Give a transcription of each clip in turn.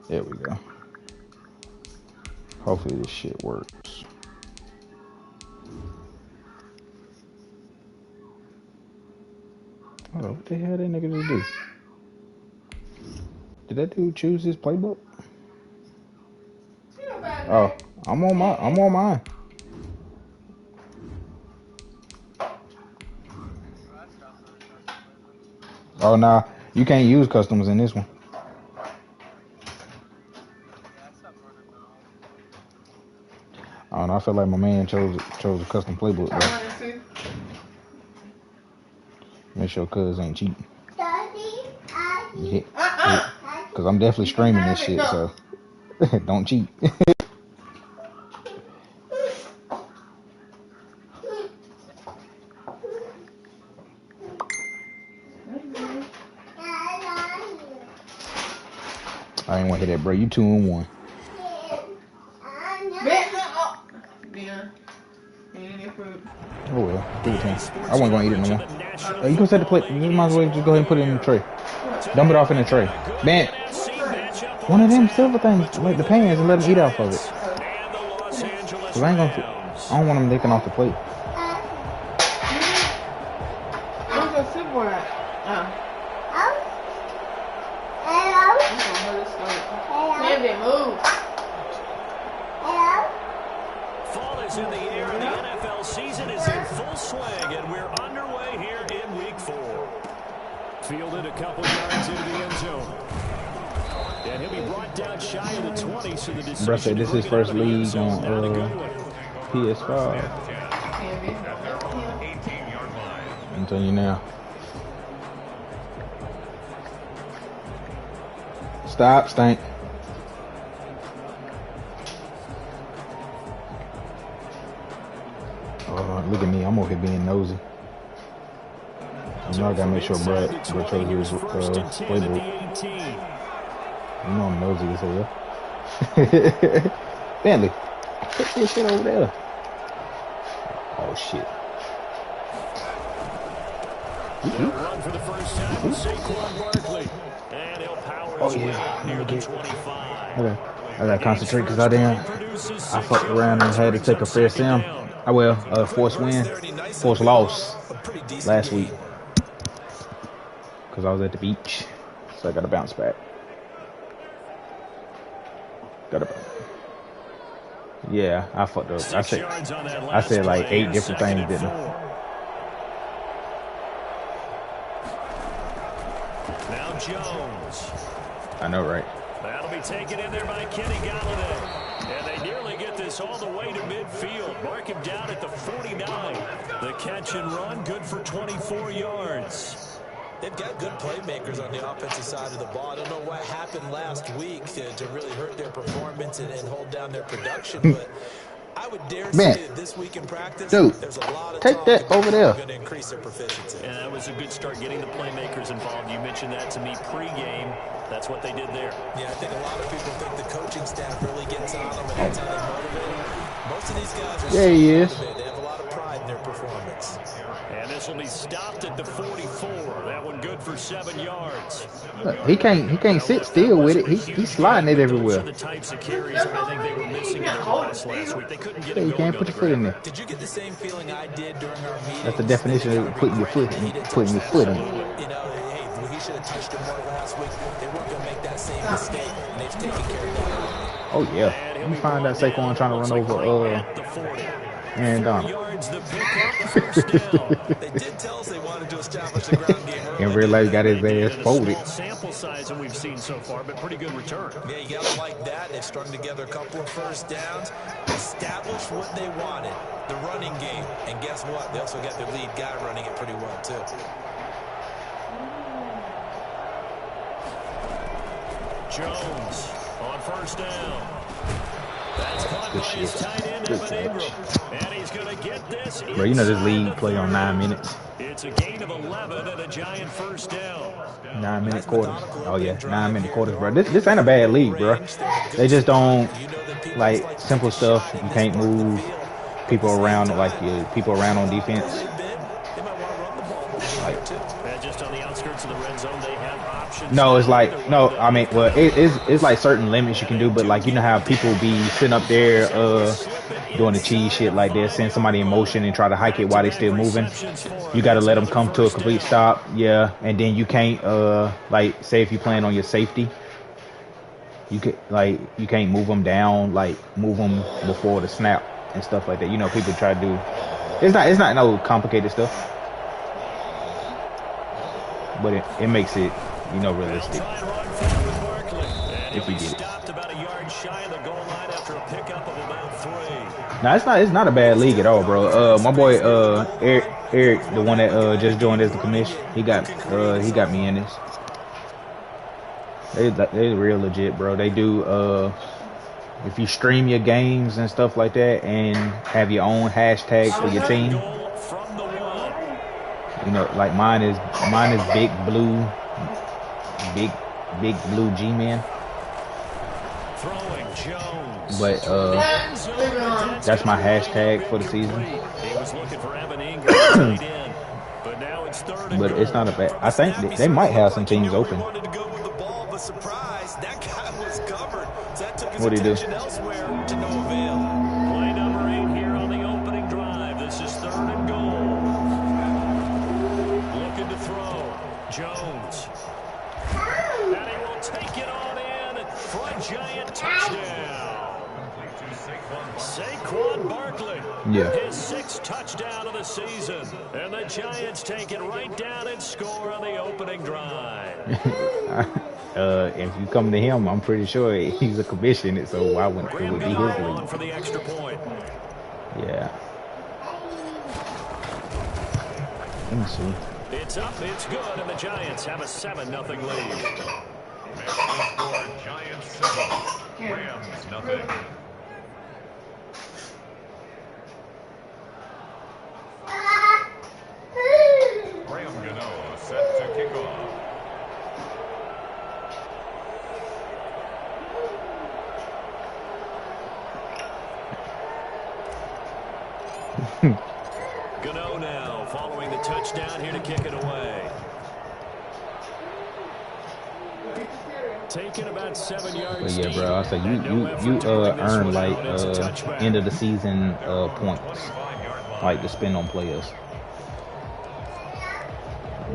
There we go. Hopefully this shit works. Oh, what the hell that nigga just do? Did that dude choose his playbook? Oh, I'm on mine. Oh nah, you can't use customs in this one. I don't know, I feel like my man chose a custom playbook though. Make sure cuz ain't cheating. Yeah. Cause I'm definitely streaming this shit, so don't cheat. I ain't want to hear that, bro. You 2-1. Oh well, do it. I wasn't gonna eat it no more. You can set the plate. You might as well just go ahead and put it in the tray. Dump it off in the tray. Man, one of them silver things, like the pans, and let them eat off of it. Cause I don't want them licking off the plate. Fall is in the air, and the NFL season is in full swing, and we're underway here in Week 4. Fielded a couple yards into the end zone. And he'll be brought down shy of the 20, so the decision. Bro said this is his first league on PS5. I'm telling you now. Stop, Stank. Look at me, I'm over here being nosy. You know I gotta make sure Brad chose his playbook. You know I'm nosy as hell. Bentley, put this shit over there. Oh shit. Run for the first time with Saquon Barkley. And he'll power his way near the 25. Okay. I gotta concentrate because I fucked around and had to take a fair sim. Forced loss last week because I was at the beach, so I gotta bounce back. Yeah, I fucked up. I said like 8 different things, didn't I? Now Jones. I know, right? That'll be taken in there by Kenny Galladay. And they nearly get this all the way to midfield. Mark him down at the 49. The catch and run, good for 24 yards. They've got good playmakers on the offensive side of the ball. I don't know what happened last week to really hurt their performance and hold down their production, but I would dare say that this week in practice, there's a lot of take that over there. Going to increase their proficiency. And that was a good start getting the playmakers involved. You mentioned that to me pregame. That's what they did there. Yeah, I think a lot of people think the coaching staff really gets on them and that's how they motivate them. Most of these guys are motivated. They have a lot of pride in their performance. And this will be stopped at the 44. That one good for 7 yards. Look, he can't sit still with it. He's sliding it everywhere. The types of carries I think they were missing in their offense last week. They couldn't get it. You can't put your foot in there. Did you get the same feeling I did during our meeting? That's the definition of putting your foot in. Putting your foot in. You know, hey, he should have touched him more last week. They weren't going to make that same mistake, and they've taken care of that. Oh yeah. Let me find that Saquon trying to run over and They did tell us they wanted to establish the ground game early. and realize he got his ass folded. Sample size that we've seen so far, but pretty good return. Yeah, you gotta like that. They've strung together a couple of first downs, established what they wanted, the running game, and guess what? They also got their lead guy running it pretty well too. Jones on first down. That's caught by his tight end, Good catch. And he's going to get this. Bro, you know this league play on 9 minutes. It's a gain of 11 and a giant first down. 9-minute quarters. Oh yeah, 9-minute quarters, bro. This ain't a bad league, bro. They just don't like simple stuff. You can't move people around like people around on defense. Like, just on the outskirts of the red zone, they have options. no, it's like no. I mean, well, it's like certain limits you can do, but like you know how people be sitting up there doing the cheese shit, like they'll send somebody in motion and try to hike it while they still moving. You got to let them come to a complete stop, yeah, and then you can't like say if you plan on your safety, you can't move them down, like move them before the snap and stuff like that. You know, people try to do. It's not no complicated stuff. But it makes it, you know, realistic. If you get it. Now it's not a bad league at all, bro. My boy Eric, the one that just joined as the commission, he got me in this. They real legit, bro. They do if you stream your games and stuff like that and have your own hashtag for your team. You know, like mine is big blue G-man. But that's my hashtag for the season. But it's not a bad. I think they might have some teams open. What do you do? Play number 8 here on the opening drive. This is 3rd and goal. Looking to throw. Jones. And he will take it on in for a giant touchdown. Saquon Barkley. Yeah. His 6th touchdown of the season. And the Giants take it right down and score on the opening drive. If you come to him, I'm pretty sure he's a commissioner, so why wouldn't it would be his league? For the extra point. Yeah. Let me see. It's up, it's good, and the Giants have a 7-0 lead. Giants 7, Rams nothing. Graham Gano set to kick off. Gano now following the touchdown here to kick it away. Taking about 7 yards. But yeah, bro, I say you earn like end of the season points, like to spend on players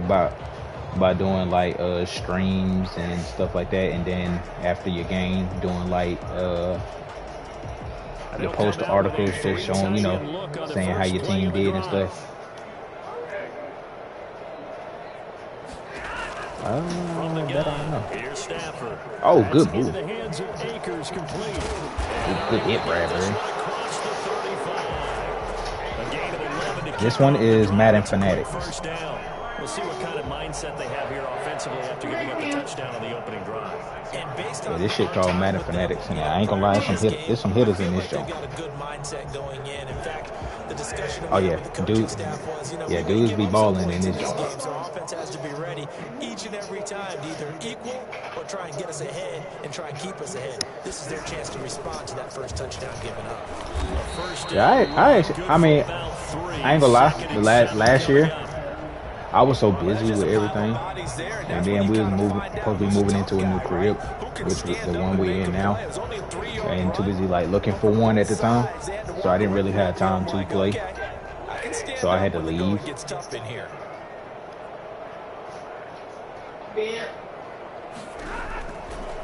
by doing like streams and stuff like that, and then after your game doing like your post articles just showing, you know, saying how your team did and stuff. That I don't know. Oh, good move. Good hit, Bradbury. This one is Madden Fanatics. We'll see what kind of mindset they have here offensively after giving up the touchdown on the opening drive. Yeah, this shit called Madden Fanatics, and I ain't gonna lie, there's some hitters in this joint. Oh yeah, dudes be balling in this joint. Offense has to be ready each and every time to either equal or try and get us ahead and try and keep us ahead. This is their chance to respond to that first touchdown given up. Yeah, I mean, I ain't gonna lie, the last year I was so busy with everything, and then we was supposed to be moving into a new crib, which is the one we're in now, and too busy like looking for one at the time, so I didn't really have time to play, so I had to leave.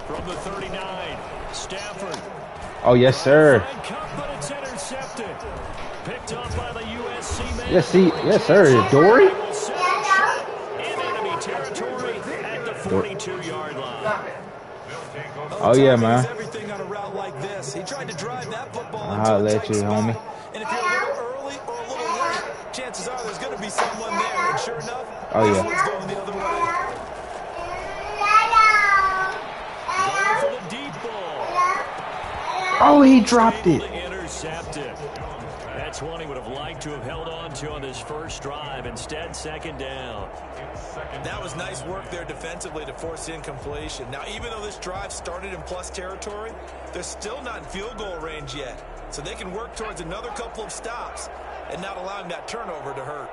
From the 39, Stafford. Oh yes, sir. Picked up by the USC man. Yes, sir. Dory. Oh yeah, man. I'll let you, homie. And if you're a little early or a little late, chances are there's going to be someone there. And sure enough, oh yeah. someone's going the other way. Going for the deep ball. Oh, he dropped it. stick. That's one he would have liked to have held on to on this first drive. Instead, second down. That was nice work there defensively to force incompletion. Now, even though this drive started in plus territory, they're still not in field goal range yet. So they can work towards another couple of stops and not allowing that turnover to hurt.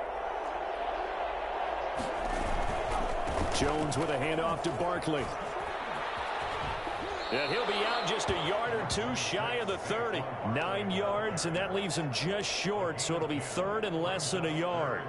Jones with a handoff to Barkley. And he'll be out just a yard or two shy of the 30. 9 yards, and that leaves him just short, so it'll be third and less than a yard.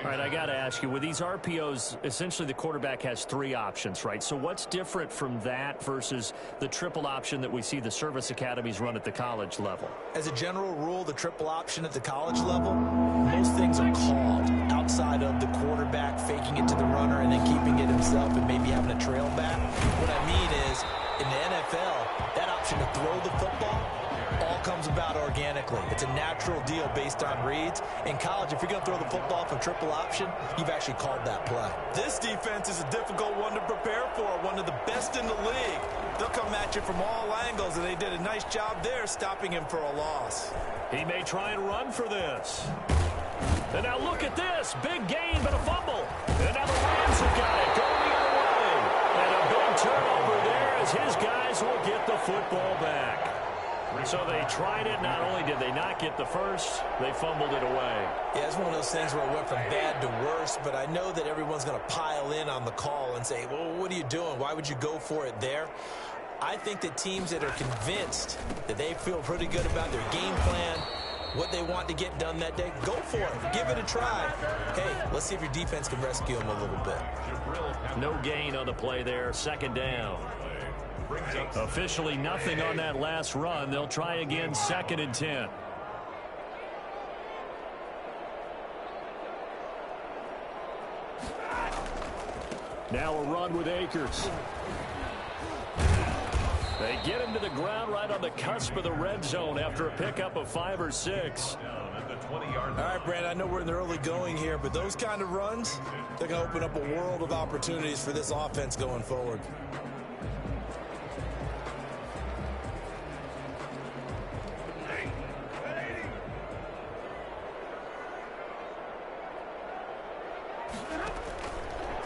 All right, I got to ask you, with these RPOs, essentially the quarterback has 3 options, right? So what's different from that versus the triple option that we see the service academies run at the college level? As a general rule, the triple option at the college level, most things are called outside of the quarterback faking it to the runner and then keeping it himself and maybe having a trail back. What I mean is, in the NFL, that option to throw the football all comes about organically. It's a natural deal based on reads. In college, if you're going to throw the football from triple option, you've actually called that play. This defense is a difficult one to prepare for, one of the best in the league. They'll come at you from all angles, and they did a nice job there stopping him for a loss. He may try and run for this. And now look at this. Big gain, but a fumble. And now the Rams have got it. Going the other way. And a big turnover there as his guys will get the football back. So they tried it. Not only did they not get the first, they fumbled it away. Yeah, it's one of those things where it went from bad to worse, but I know that everyone's going to pile in on the call and say, well, what are you doing? Why would you go for it there? I think that teams that are convinced that they feel pretty good about their game plan, what they want to get done that day, go for it. Give it a try. Hey, let's see if your defense can rescue them a little bit. No gain on the play there. Second down. Officially nothing on that last run. They'll try again, 2nd and 10. Now a run with Akers. They get him to the ground right on the cusp of the red zone after a pickup of 5 or 6. All right, Brad, I know we're in the early going here, but those kind of runs, they're going to open up a world of opportunities for this offense going forward.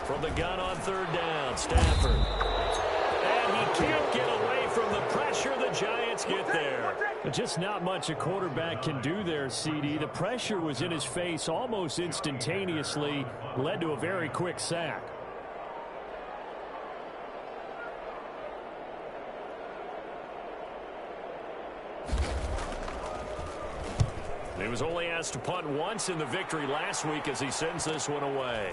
From the gun on 3rd down, Stafford. And he can't get away from the pressure. The Giants get there. Just not much a quarterback can do there, CD. The pressure was in his face almost instantaneously, led to a very quick sack. He was only asked to punt once in the victory last week as he sends this one away.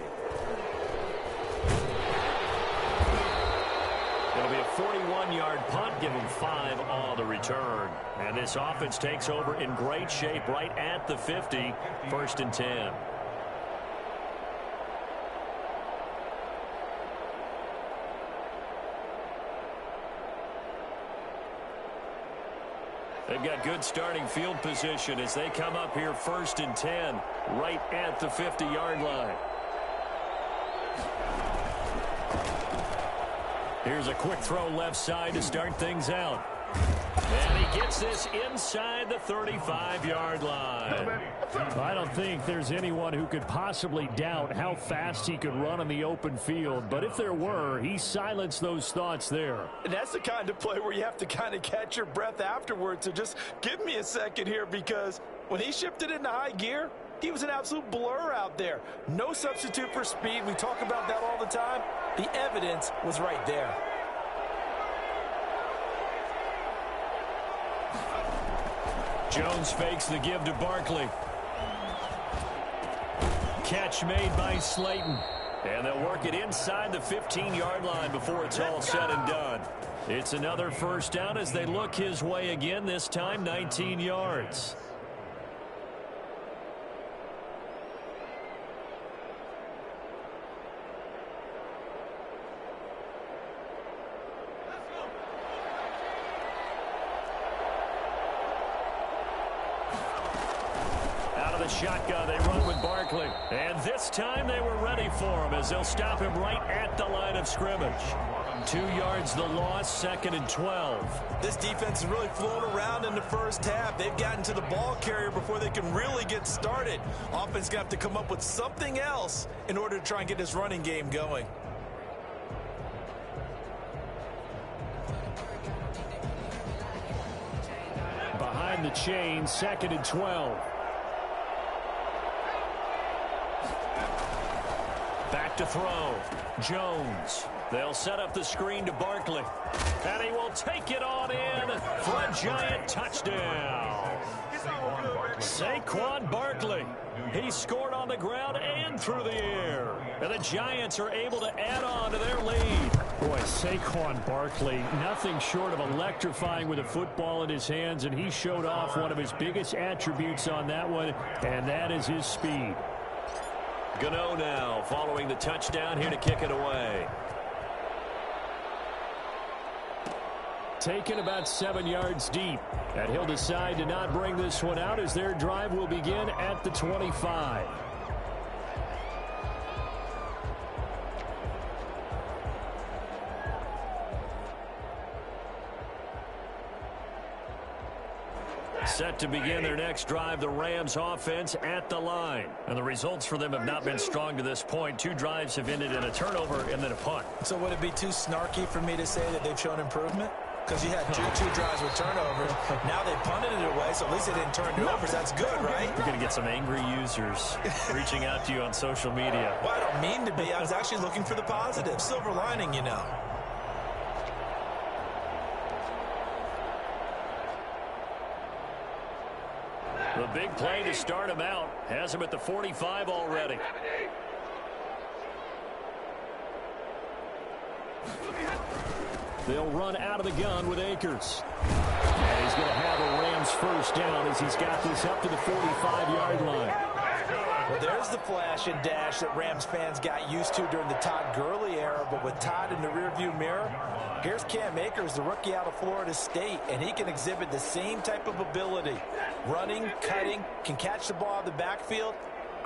It'll be a 41-yard punt, giving 5 on the return. And this offense takes over in great shape right at the 50, 1st and 10. They've got good starting field position as they come up here 1st and 10, right at the 50-yard line. Here's a quick throw left side to start things out. And he gets this inside the 35-yard line. I don't think there's anyone who could possibly doubt how fast he could run on the open field. But if there were, he silenced those thoughts there. And that's the kind of play where you have to kind of catch your breath afterwards. So just give me a second here, because when he shifted into high gear, he was an absolute blur out there. No substitute for speed. We talk about that all the time. The evidence was right there. Jones fakes the give to Barkley. Catch made by Slayton. And they'll work it inside the 15-yard line before it's all said and done. It's another first down as they look his way again, this time 19 yards. Shotgun, they run with Barkley. And this time they were ready for him as they'll stop him right at the line of scrimmage. 2 yards the loss, 2nd and 12. This defense is really flown around in the first half. They've gotten to the ball carrier before they can really get started. Offense going to have to come up with something else in order to try and get this running game going. Behind the chain, 2nd and 12. Back to throw. Jones. They'll set up the screen to Barkley. And he will take it on in for a giant touchdown. Saquon Barkley. He scored on the ground and through the air. And the Giants are able to add on to their lead. Boy, Saquon Barkley, nothing short of electrifying with a football in his hands, and he showed off one of his biggest attributes on that one, and that is his speed. Gano now following the touchdown here to kick it away. Taken about 7 yards deep. And he'll decide to not bring this one out as their drive will begin at the 25. Set to begin their next drive, the Rams offense at the line. And the results for them have not been strong to this point. 2 drives have ended in a turnover and then a punt. So would it be too snarky for me to say that they've shown improvement? Because you had two drives with turnovers. Now they punted it away, so at least they didn't turn it over. That's good, right? You're going to get some angry users reaching out to you on social media. Well, I don't mean to be. I was actually looking for the positive. Silver lining, you know. The big play to start him out has him at the 45 already. They'll run out of the gun with Akers. And he's going to have a Rams first down as he's got this up to the 45-yard line. Well, there's the flash and dash that Rams fans got used to during the Todd Gurley era, but with Todd in the rearview mirror, here's Cam Akers, the rookie out of Florida State, and he can exhibit the same type of ability. Running, cutting, can catch the ball in the backfield.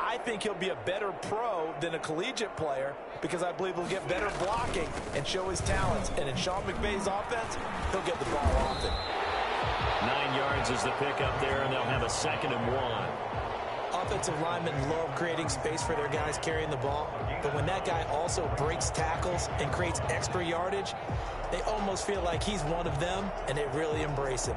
I think he'll be a better pro than a collegiate player because I believe he'll get better blocking and show his talents. And in Sean McVay's offense, he'll get the ball often. 9 yards is the pickup there, and they'll have a 2nd and 1. Offensive linemen love creating space for their guys carrying the ball. But when that guy also breaks tackles and creates extra yardage, they almost feel like he's one of them, and they really embrace him.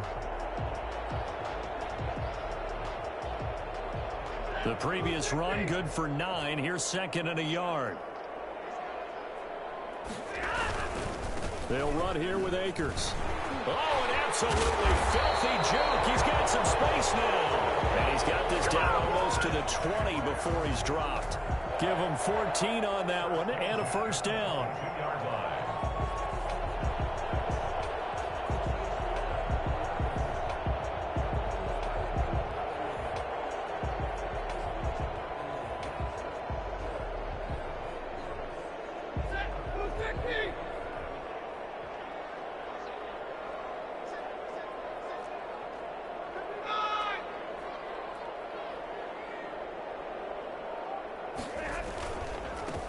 The previous run, good for 9. Here's 2nd and a yard. They'll run here with Akers. Oh, an absolutely filthy juke. He's got some space now. And he's got this down almost to the 20 before he's dropped. Give him 14 on that one and a first down.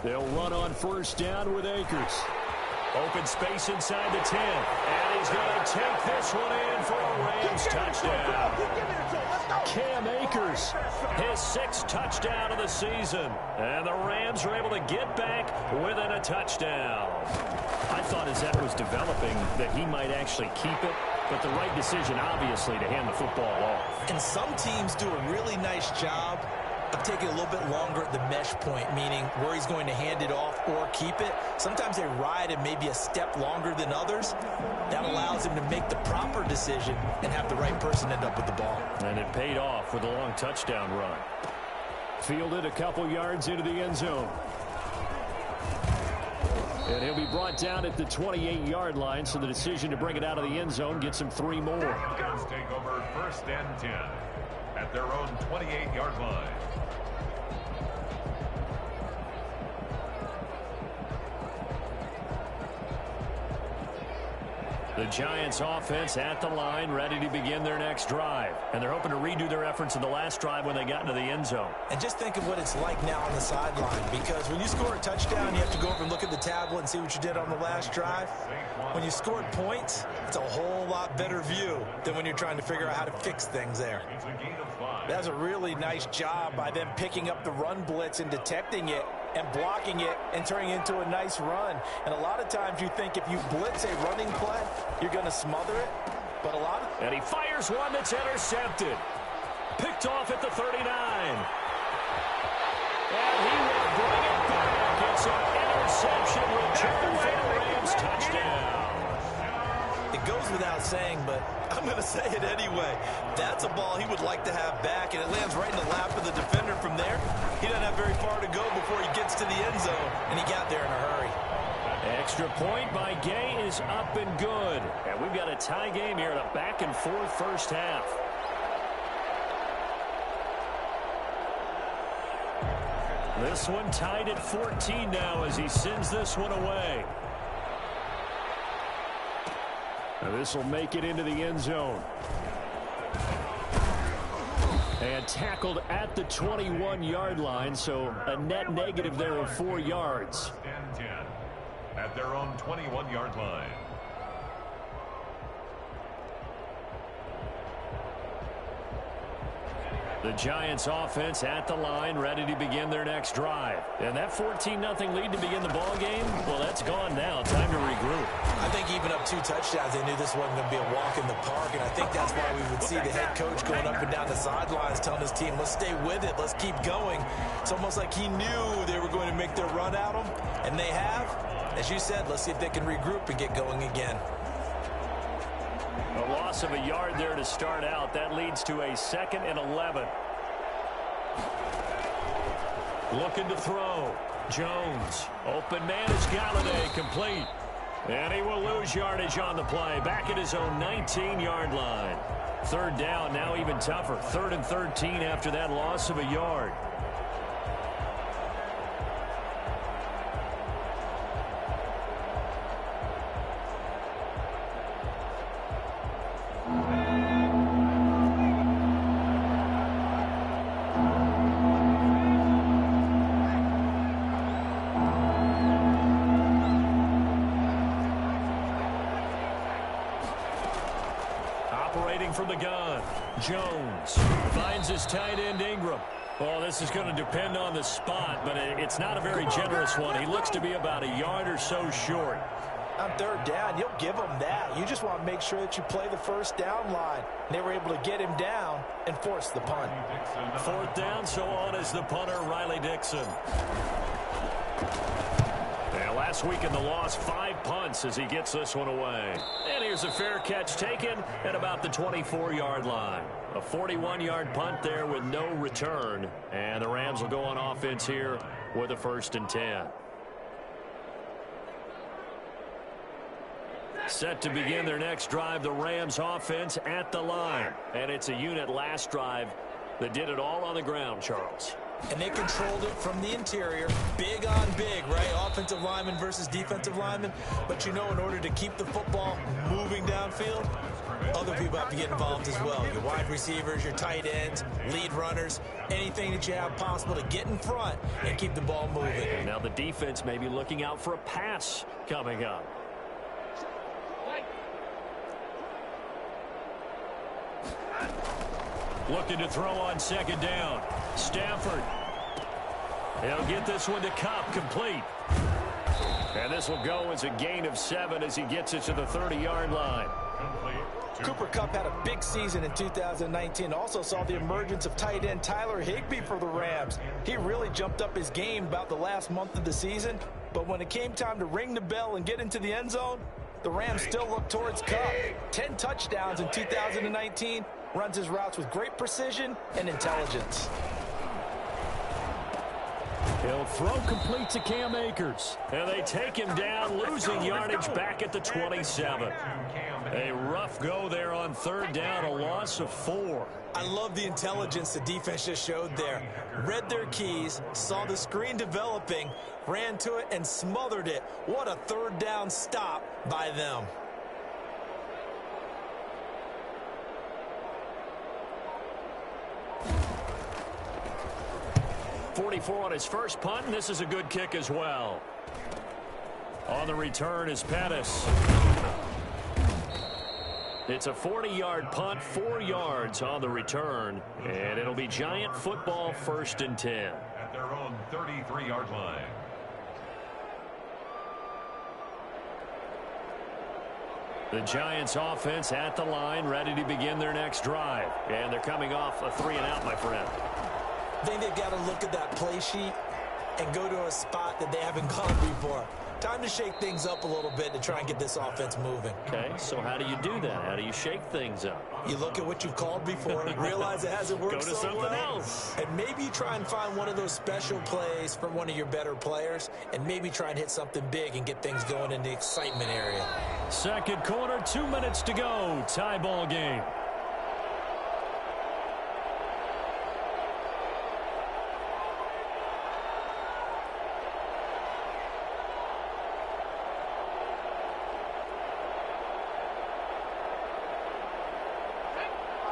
They'll run on first down with Akers. Open space inside the 10. And he's going to take this one in for a Rams touchdown. Cam Akers, his 6th touchdown of the season. And the Rams are able to get back within a touchdown. I thought as that was developing that he might actually keep it. But the right decision, obviously, to hand the football off. And some teams do a really nice job of taking a little bit longer at the mesh point, meaning where he's going to hand it off or keep it. Sometimes they ride it maybe a step longer than others. That allows him to make the proper decision and have the right person end up with the ball. And it paid off with a long touchdown run. Fielded a couple yards into the end zone. And he'll be brought down at the 28-yard line, so the decision to bring it out of the end zone gets him 3 more. Falcons take over 1st and 10 at their own 28-yard line. The Giants offense at the line, ready to begin their next drive. And they're hoping to redo their efforts in the last drive when they got into the end zone. And just think of what it's like now on the sideline, because when you score a touchdown, you have to go over and look at the tablet and see what you did on the last drive. When you scored points, it's a whole lot better view than when you're trying to figure out how to fix things there. That's a really nice job by them picking up the run blitz and detecting it and blocking it and turning it into a nice run. And a lot of times you think if you blitz a running play, you're going to smother it. But a lot of... And he fires one that's intercepted. Picked off at the 39. And he will bring it back. It's an interception return for the Rams. Touchdown. It goes without saying, but I'm going to say it anyway. That's a ball he would like to have back, and it lands right in the lap of the defender from there. He doesn't have very far to go before he gets to the end zone, and he got there in a hurry. Extra point by Gay is up and good. And we've got a tie game here in a back-and-forth first half. This one tied at 14 now as he sends this one away. Now this will make it into the end zone. And tackled at the 21-yard line, so a net negative there of 4 yards. And 10 at their own 21-yard line. The Giants offense at the line, ready to begin their next drive. And that 14-0 lead to begin the ball game, well, that's gone now. Time to regroup. I think even up 2 touchdowns, they knew this wasn't going to be a walk in the park, and I think that's why we would see the head coach going up and down the sidelines telling his team, let's stay with it, let's keep going. It's almost like he knew they were going to make their run at him, and they have. As you said, let's see if they can regroup and get going again. A loss of a yard there to start out. That leads to a 2nd and 11. Looking to throw. Jones. Open man is Galladay. Complete. And he will lose yardage on the play. Back at his own 19-yard line. 3rd down, now even tougher. 3rd and 13 after that loss of a yard. From the gun, Jones finds his tight end Ingram. Oh, this is going to depend on the spot, but it's not a very generous one. He looks to be about a yard or so short. On 3rd down, you'll give him that. You just want to make sure that you play the 1st down line. They were able to get him down and force the punt. 4th down, so on is the punter, Riley Dixon. And last week in the loss, 5 punts as he gets this one away. And here's a fair catch taken at about the 24-yard line. A 41-yard punt there with no return. And the Rams will go on offense here with a 1st and 10. Set to begin their next drive, the Rams offense at the line. And it's a unit last drive that did it all on the ground, Charles. And they controlled it from the interior, big on big, right? Offensive lineman versus defensive lineman. But you know, in order to keep the football moving downfield, other people have to get involved as well. Your wide receivers, your tight ends, lead runners, anything that you have possible to get in front and keep the ball moving. Now the defense may be looking out for a pass coming up. Looking to throw on 2nd down. Stafford. He'll get this one to Kupp, complete. And this will go as a gain of 7 as he gets it to the 30-yard line. Cooper Kupp had a big season in 2019. Also saw the emergence of tight end Tyler Higbee for the Rams. He really jumped up his game about the last month of the season. But when it came time to ring the bell and get into the end zone, the Rams still looked towards Kupp. 10 touchdowns in 2019. Runs his routes with great precision and intelligence. He'll throw complete to Cam Akers. And they take him down, losing yardage back at the 27. A rough go there on 3rd down, a loss of 4. I love the intelligence the defense just showed there. Read their keys, saw the screen developing, ran to it, and smothered it. What a 3rd down stop by them. 44 on his first punt, and this is a good kick as well. On the return is Pettis. It's a 40-yard punt, 4 yards on the return, and it'll be Giant football 1st and 10. At their own 33-yard line. The Giants offense at the line, ready to begin their next drive. And they're coming off a 3-and-out, my friend. I think they've got to look at that play sheet and go to a spot that they haven't gone before. Time to shake things up a little bit to try and get this offense moving. Okay, so how do you do that? How do you shake things up? You look at what you've called before, realize it hasn't worked Go to so something well, else. and maybe you try and find one of those special plays from one of your better players, and maybe try and hit something big and get things going in the excitement area. Second quarter, 2 minutes to go. Tie ball game.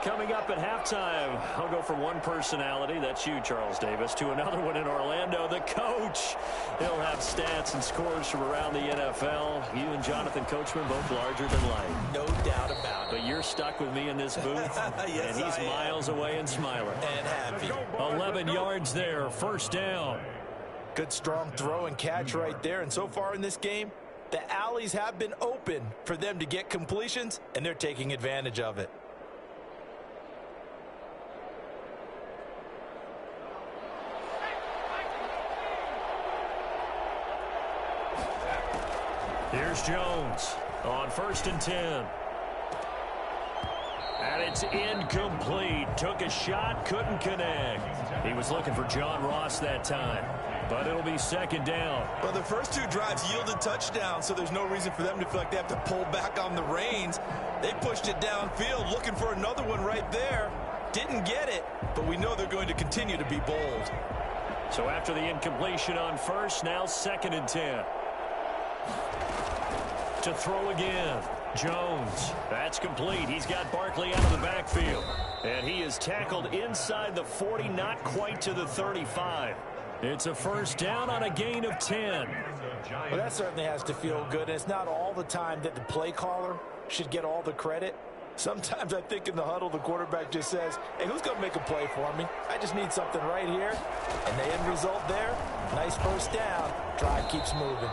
Coming up at halftime, I'll go from one personality, that's you, Charles Davis, to another one in Orlando, the coach. He'll have stats and scores from around the NFL. You and Jonathan Coachman both larger than life. No doubt about it. But you're stuck with me in this booth, yes, and he's miles away and smiling. And happy. 11 yards there, 1st down. Good strong throw and catch right there. And so far in this game, the alleys have been open for them to get completions, and they're taking advantage of it. Here's Jones on 1st and 10. And it's incomplete. Took a shot, couldn't connect. He was looking for John Ross that time. But it'll be 2nd down. Well, the first 2 drives yielded touchdowns, so there's no reason for them to feel like they have to pull back on the reins. They pushed it downfield, looking for another one right there. Didn't get it, but we know they're going to continue to be bold. So after the incompletion on 1st, now 2nd and 10. To throw again. Jones. That's complete. He's got Barkley out of the backfield. And he is tackled inside the 40, not quite to the 35. It's a 1st down on a gain of 10. Well, that certainly has to feel good. And it's not all the time that the play caller should get all the credit. Sometimes I think in the huddle, the quarterback just says, hey, who's going to make a play for me? I just need something right here. And the end result there, nice 1st down. Drive keeps moving.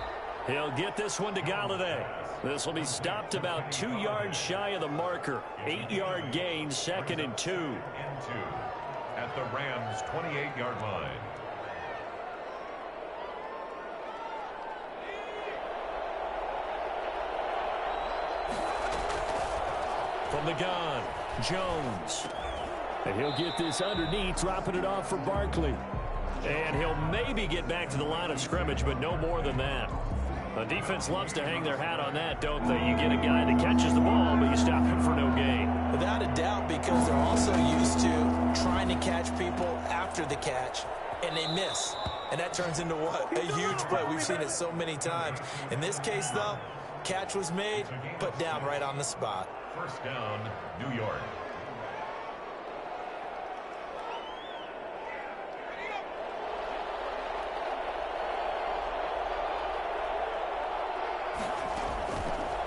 He'll get this one to Galladay. This will be stopped about 2 yards shy of the marker. 8-yard gain, 2nd and 2. At the Rams' 28-yard line. From the gun, Jones. And he'll get this underneath, dropping it off for Barkley. And he'll maybe get back to the line of scrimmage, but no more than that. The defense loves to hang their hat on that, don't they? You get a guy that catches the ball, but you stop him for no gain. Without a doubt, because they're also used to trying to catch people after the catch, and they miss. And that turns into what? A huge play. We've seen it so many times. In this case, though, catch was made, put down right on the spot. 1st down, New York.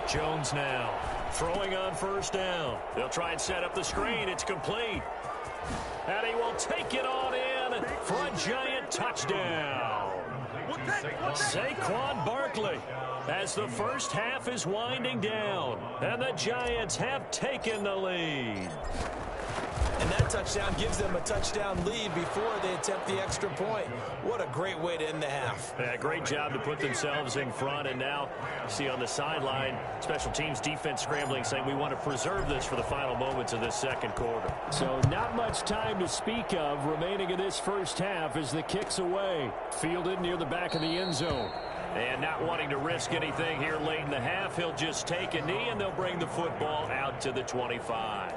Jones now throwing on 1st down. They'll try and set up the screen. It's complete. And he will take it on in for a Giant touchdown. Saquon Barkley as the 1st half is winding down. And the Giants have taken the lead. And that touchdown gives them a touchdown lead before they attempt the extra point. What a great way to end the half. Yeah, great job to put themselves in front. And now, see on the sideline, special teams defense scrambling, saying we want to preserve this for the final moments of this 2nd quarter. So not much time to speak of remaining in this 1st half as the kick's away. Fielded near the back of the end zone. And not wanting to risk anything here late in the half, he'll just take a knee and they'll bring the football out to the 25.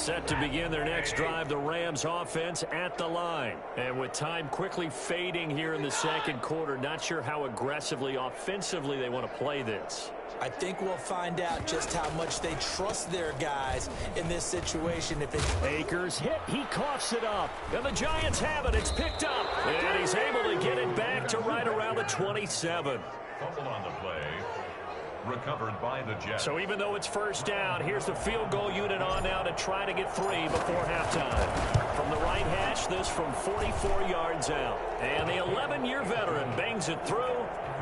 Set to begin their next drive, the Rams offense at the line. And with time quickly fading here in the second quarter, not sure how aggressively, offensively they want to play this. I think we'll find out just how much they trust their guys in this situation. If it's Akers hit, he coughs it up. And the Giants have it. It's picked up. And he's able to get it back to right around the 27. Fumble on the play. Recovered by the Jets. So even though it's first down, here's the field goal unit on now to try to get 3 before halftime. From the right hash, this from 44 yards out. And the 11-year veteran bangs it through.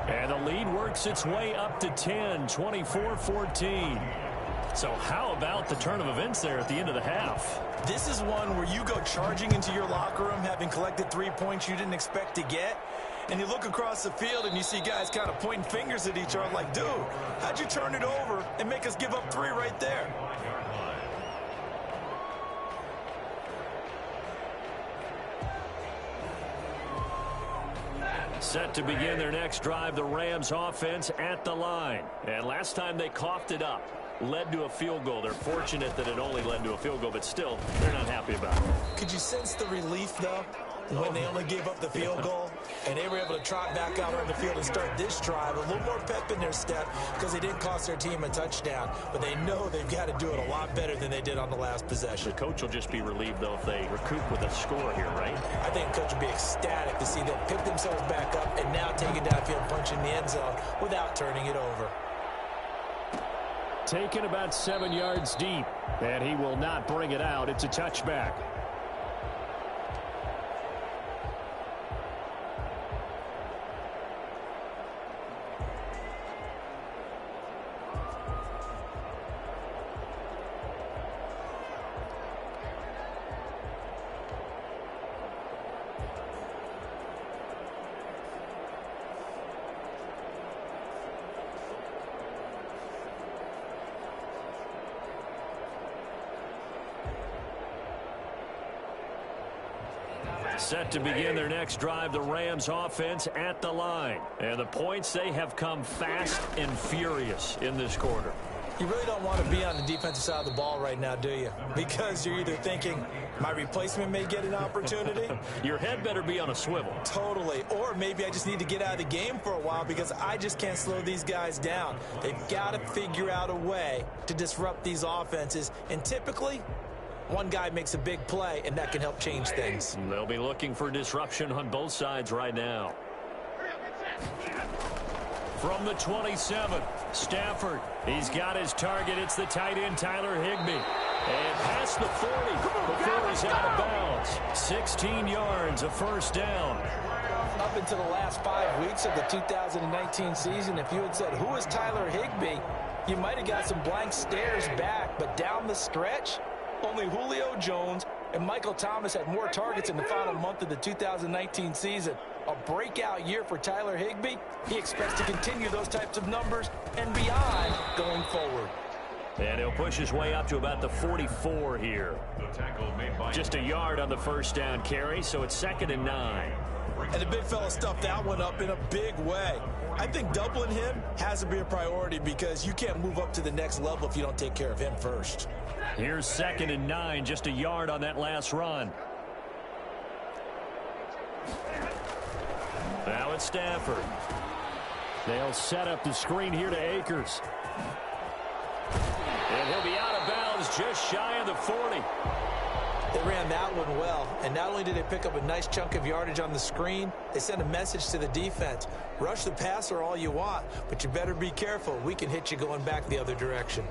And the lead works its way up to 10, 24-14. So how about the turn of events there at the end of the half? This is one where you go charging into your locker room having collected 3 points you didn't expect to get. And you look across the field and you see guys kind of pointing fingers at each other like, dude, how'd you turn it over and make us give up 3 right there? Set to begin their next drive, the Rams offense at the line. And last time they coughed it up, led to a field goal. They're fortunate that it only led to a field goal, but still, they're not happy about it. Could you sense the relief, though, when they only gave up the field goal and they were able to trot back out on the field and start this drive? A little more pep in their step because they didn't cost their team a touchdown, but they know they've got to do it a lot better than they did on the last possession. The coach will just be relieved, though, if they recoup with a score here, right? I think the coach will be ecstatic to see them pick themselves back up and now take it downfield, punch in the end zone without turning it over. Taken about 7 yards deep, and he will not bring it out. It's a touchback. Set to begin their next drive, the Rams offense at the line. And the points, they have come fast and furious in this quarter. You really don't want to be on the defensive side of the ball right now, do you? Because you're either thinking, my replacement may get an opportunity. Your head better be on a swivel. Totally. Or maybe I just need to get out of the game for a while because I just can't slow these guys down. They've got to figure out a way to disrupt these offenses. And typically, one guy makes a big play, and that can help change things. They'll be looking for disruption on both sides right now. From the 27, Stafford. He's got his target. It's the tight end, Tyler Higbee. And past the 40 before he's out of bounds. 16 yards, a first down. Up until the last 5 weeks of the 2019 season, if you had said, who is Tyler Higbee, you might have got some blank stares back. But down the stretch, only Julio Jones and Michael Thomas had more targets in the final month of the 2019 season. A breakout year for Tyler Higbee. He expects to continue those types of numbers and beyond going forward. And he'll push his way up to about the 44 here. Just a yard on the first down carry, so it's 2nd and 9. And the big fella stuffed that one up in a big way. I think doubling him has to be a priority because you can't move up to the next level if you don't take care of him first. Here's 2nd and 9, just a yard on that last run. Now it's Stafford. They'll set up the screen here to Akers. And he'll be out of bounds just shy of the 40. They ran that one well, and not only did they pick up a nice chunk of yardage on the screen, they sent a message to the defense. Rush the passer all you want, but you better be careful. We can hit you going back the other direction.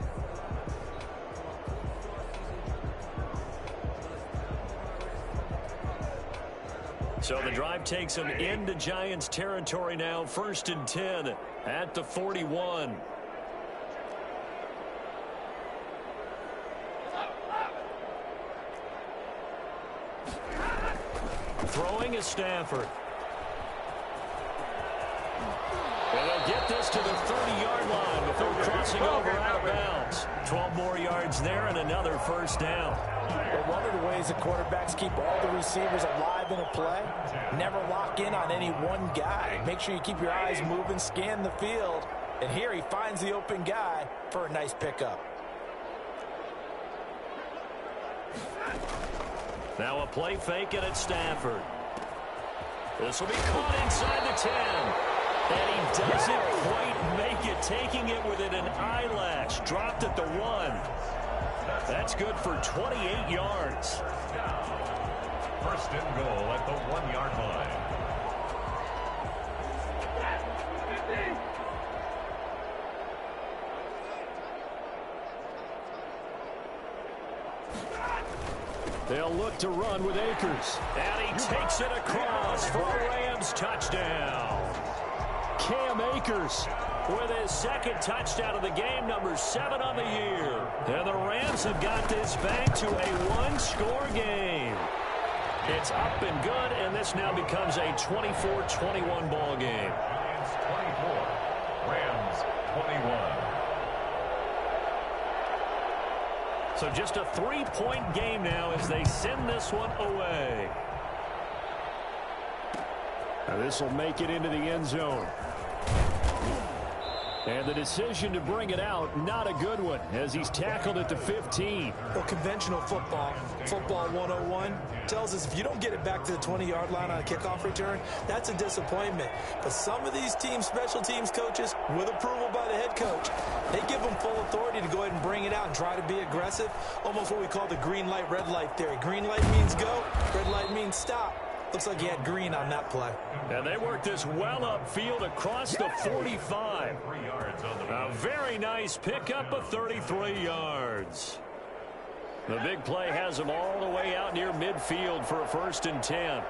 So the drive takes them into Giants territory now. 1st and 10 at the 41. Throwing is Stafford. And they'll get this to the 30-yard line before crossing over out of bounds. 12 more yards there and another first down. Well, one of the ways the quarterbacks keep all the receivers alive in a play, never lock in on any one guy. Make sure you keep your eyes moving, scan the field. And here he finds the open guy for a nice pickup. Now a play fake and it's Stafford. This will be caught inside the 10. And he doesn't quite make it, taking it within an eyelash. Dropped at the 1. That's good for 28 yards. First and goal at the 1-yard line. They'll look to run with Akers. And he takes it across for a Rams touchdown. Cam Akers with his second touchdown of the game, number 7 on the year. And the Rams have got this back to a one-score game. It's up and good, and this now becomes a 24-21 ball game. Lions 24, Rams 21. So just a 3-point game now as they send this one away. Now this will make it into the end zone. And the decision to bring it out, not a good one, as he's tackled at the 15. Well, conventional football 101, tells us if you don't get it back to the 20-yard line on a kickoff return, that's a disappointment. But some of these teams, special teams coaches, with approval by the head coach, they give them full authority to go ahead and bring it out and try to be aggressive, almost what we call the green light, red light theory. Green light means go, red light means stop. Looks like he had green on that play. And they worked this well upfield across the 45. A very nice pickup of 33 yards. The big play has him all the way out near midfield for a 1st and 10.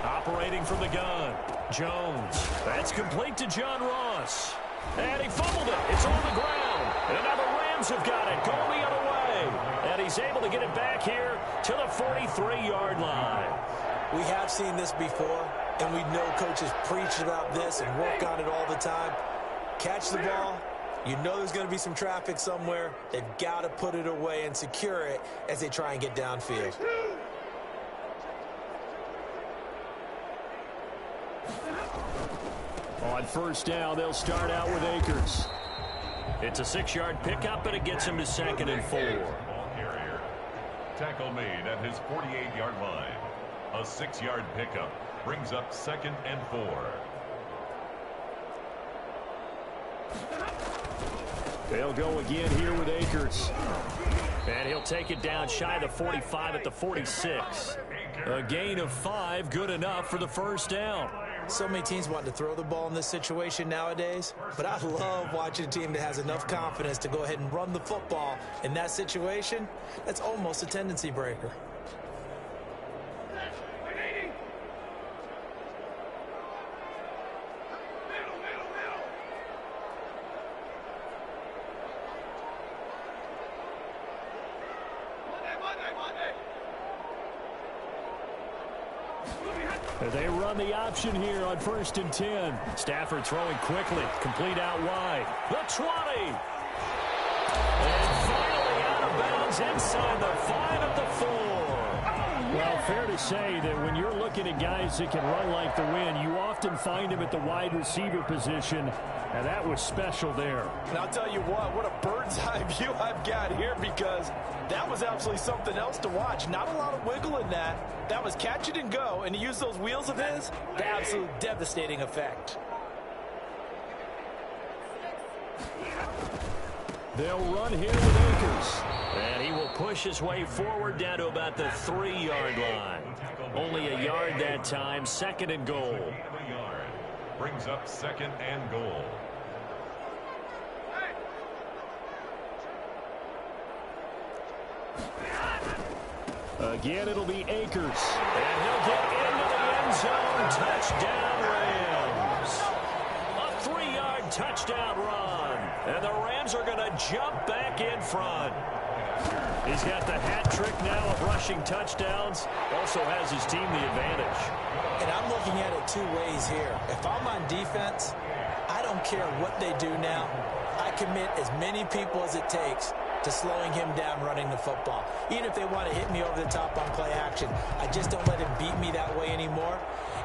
Operating from the gun, Jones. That's complete to John Ross. And he fumbled it. It's on the ground. And now the Rams have got it. Going the other way. And he's able to get it back here to the 43-yard line. We have seen this before, and we know coaches preach about this and work on it all the time. Catch the ball. You know there's going to be some traffic somewhere. They've got to put it away and secure it as they try and get downfield. On 1st down, they'll start out with Akers. It's a 6-yard pickup, and it gets him to 2nd and 4. Ball carrier. Tackle made at his 48-yard line. A 6-yard pickup brings up 2nd and 4. They'll go again here with Akers. And he'll take it down shy of the 45 at the 46. A gain of 5, good enough for the 1st down. So many teams want to throw the ball in this situation nowadays, but I love watching a team that has enough confidence to go ahead and run the football in that situation. That's almost a tendency breaker. They run the option here on 1st and 10. Stafford throwing quickly, complete out wide. The 20. And finally out of bounds inside the 5 at the 4. Well, fair to say that when you're looking at guys that can run like the wind, you often find them at the wide receiver position, and that was special there. And I'll tell you what a bird's eye view I've got here, because that was absolutely something else to watch. Not a lot of wiggle in that. That was catch it and go, and to use those wheels of his, the absolute devastating effect. They'll run here with Akers. And he will push his way forward down to about the 3-yard line. Only a yard that time, 2nd and goal. Brings up 2nd and goal. Again, it'll be Akers. And he'll get into the end zone. Touchdown, Rams. A 3-yard touchdown run. And the Rams are going to jump back in front. He's got the hat trick now of rushing touchdowns. Also has his team the advantage. And I'm looking at it 2 ways here. If I'm on defense, I don't care what they do now. I commit as many people as it takes to slowing him down running the football. Even if they want to hit me over the top on play action, I just don't let him beat me that way anymore.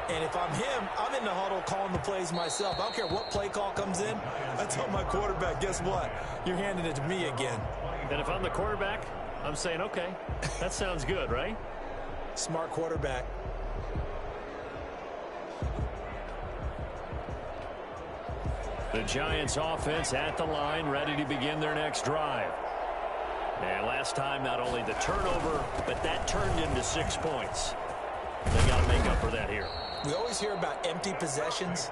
And if I'm him, I'm in the huddle calling the plays myself. I don't care what play call comes in. I tell my quarterback, guess what? You're handing it to me again. And if I'm the quarterback, I'm saying, okay, that sounds good, right? Smart quarterback. The Giants offense at the line, ready to begin their next drive. And last time, not only the turnover, but that turned into 6 points. They got to make up for that here. We always hear about empty possessions,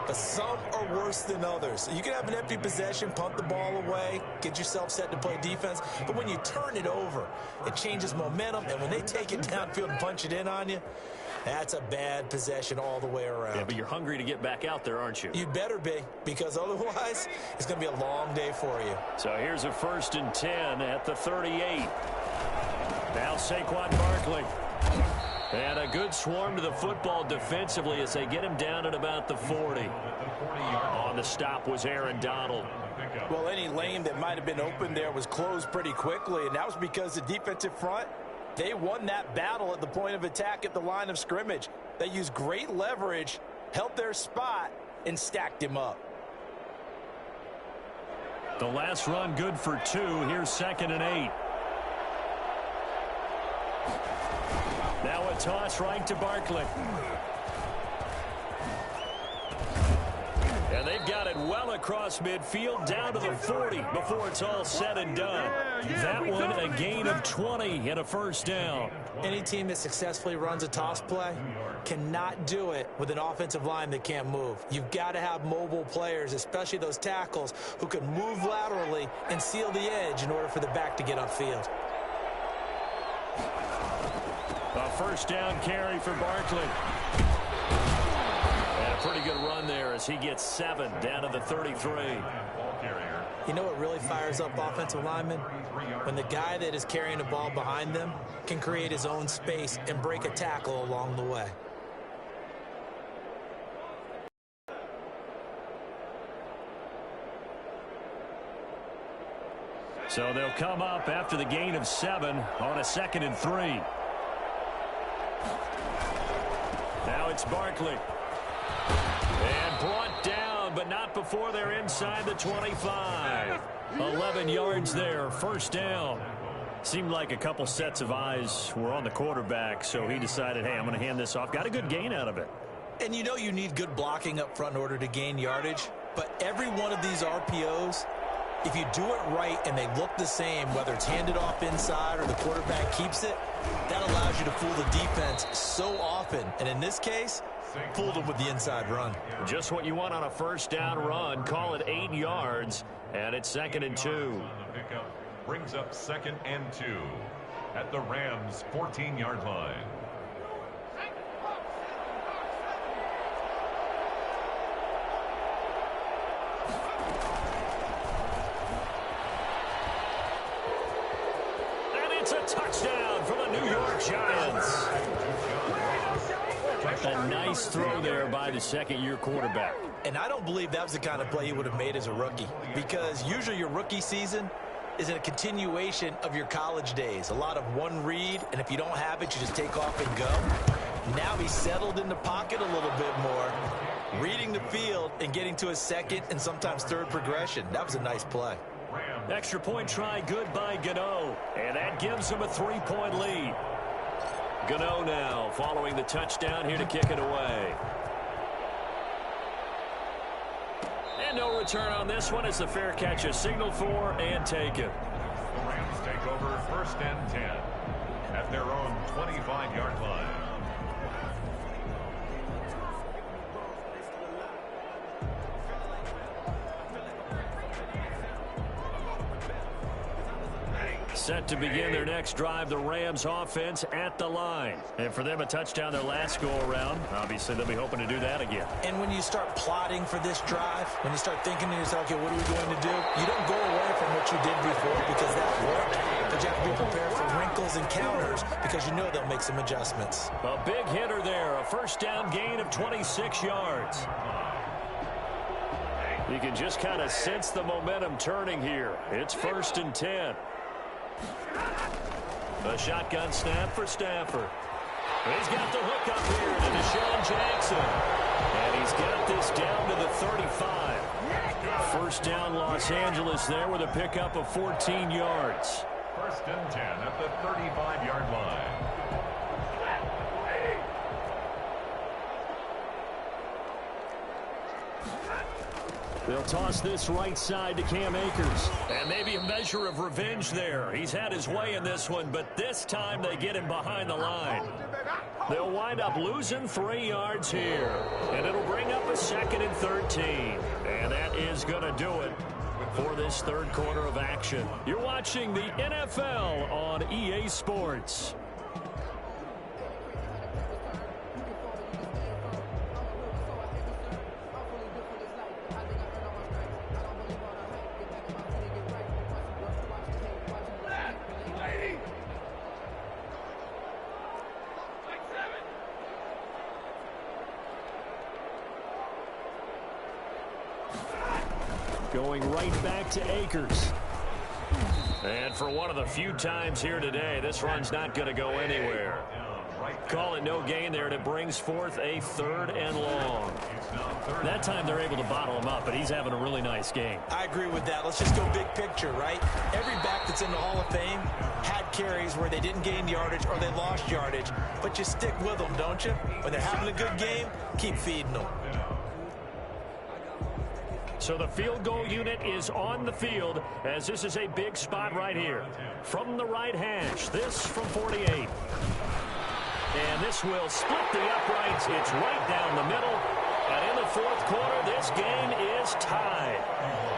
but some are worse than others. You can have an empty possession, punt the ball away, get yourself set to play defense, but when you turn it over, it changes momentum, and when they take it downfield and punch it in on you, that's a bad possession all the way around. Yeah, but you're hungry to get back out there, aren't you? You better be, because otherwise, it's going to be a long day for you. So here's a 1st and 10 at the 38. Now Saquon Barkley. And a good swarm to the football defensively as they get him down at about the 40. On the stop was Aaron Donald. Well, any lane that might have been open there was closed pretty quickly, and that was because the defensive front, they won that battle at the point of attack at the line of scrimmage. They used great leverage, held their spot, and stacked him up. The last run good for 2. Here's 2nd and 8. Now a toss right to Barkley. And they've got it well across midfield down to the 40 before it's all said and done. That one a gain of 20 and a 1st down. Any team that successfully runs a toss play cannot do it with an offensive line that can't move. You've got to have mobile players, especially those tackles, who can move laterally and seal the edge in order for the back to get upfield. A 1st down carry for Barkley. And a pretty good run there as he gets 7 down to the 33. You know what really fires up offensive linemen? When the guy that is carrying the ball behind them can create his own space and break a tackle along the way. So they'll come up after the gain of 7 on a 2nd and 3. Now it's Barkley. And brought down, but not before they're inside the 25. 11 yards there, 1st down. Seemed like a couple sets of eyes were on the quarterback, so he decided, hey, I'm going to hand this off. Got a good gain out of it. And you know you need good blocking up front in order to gain yardage, but every one of these RPOs, if you do it right and they look the same, whether it's handed off inside or the quarterback keeps it, that allows you to fool the defense so often. And in this case, fooled them with the inside run. Just what you want on a 1st down run. Call it 8 yards, and it's 2nd and 2. Brings up 2nd and 2 at the Rams' 14-yard line. It's a touchdown for the New York Giants. A nice throw there by the 2nd-year quarterback. And I don't believe that was the kind of play he would have made as a rookie, because usually your rookie season is a continuation of your college days. A lot of one read, and if you don't have it, you just take off and go. Now he's settled in the pocket a little bit more, reading the field and getting to his 2nd and sometimes 3rd progression. That was a nice play. Extra point try good by Gano, and that gives him a 3-point lead. Gano now following the touchdown here to kick it away. And no return on this one as the fair catch is signaled for and taken. The Rams take over 1st and 10 at their own 25-yard line. Set to begin their next drive, the Rams offense at the line. And for them, a touchdown their last go-around. Obviously, they'll be hoping to do that again. And when you start plotting for this drive, when you start thinking to yourself, okay, what are we going to do? You don't go away from what you did before because that worked. But you have to be prepared for wrinkles and counters because you know they'll make some adjustments. A big hitter there, a 1st down gain of 26 yards. You can just kind of sense the momentum turning here. It's 1st and 10. A shotgun snap for Stafford. He's got the hook up here to Deshaun Jackson. And he's got this down to the 35. 1st down Los Angeles there with a pickup of 14 yards. First and 10 at the 35-yard line. They'll toss this right side to Cam Akers. And maybe a measure of revenge there. He's had his way in this one, but this time they get him behind the line. They'll wind up losing 3 yards here. And it'll bring up a 2nd and 13. And that is going to do it for this third quarter of action. You're watching the NFL on EA Sports. Going right back to Akers. And for one of the few times here today, this run's not going to go anywhere. Call it no gain there, and it brings forth a 3rd and long. That time they're able to bottle him up, but he's having a really nice game. I agree with that. Let's just go big picture, right? Every back that's in the Hall of Fame had carries where they didn't gain yardage or they lost yardage, but you stick with them, don't you? When they're having a good game, keep feeding them. So the field goal unit is on the field as this is a big spot right here. From the right hash, this from 48. And this will split the uprights. It's right down the middle. And in the fourth quarter, this game is tied.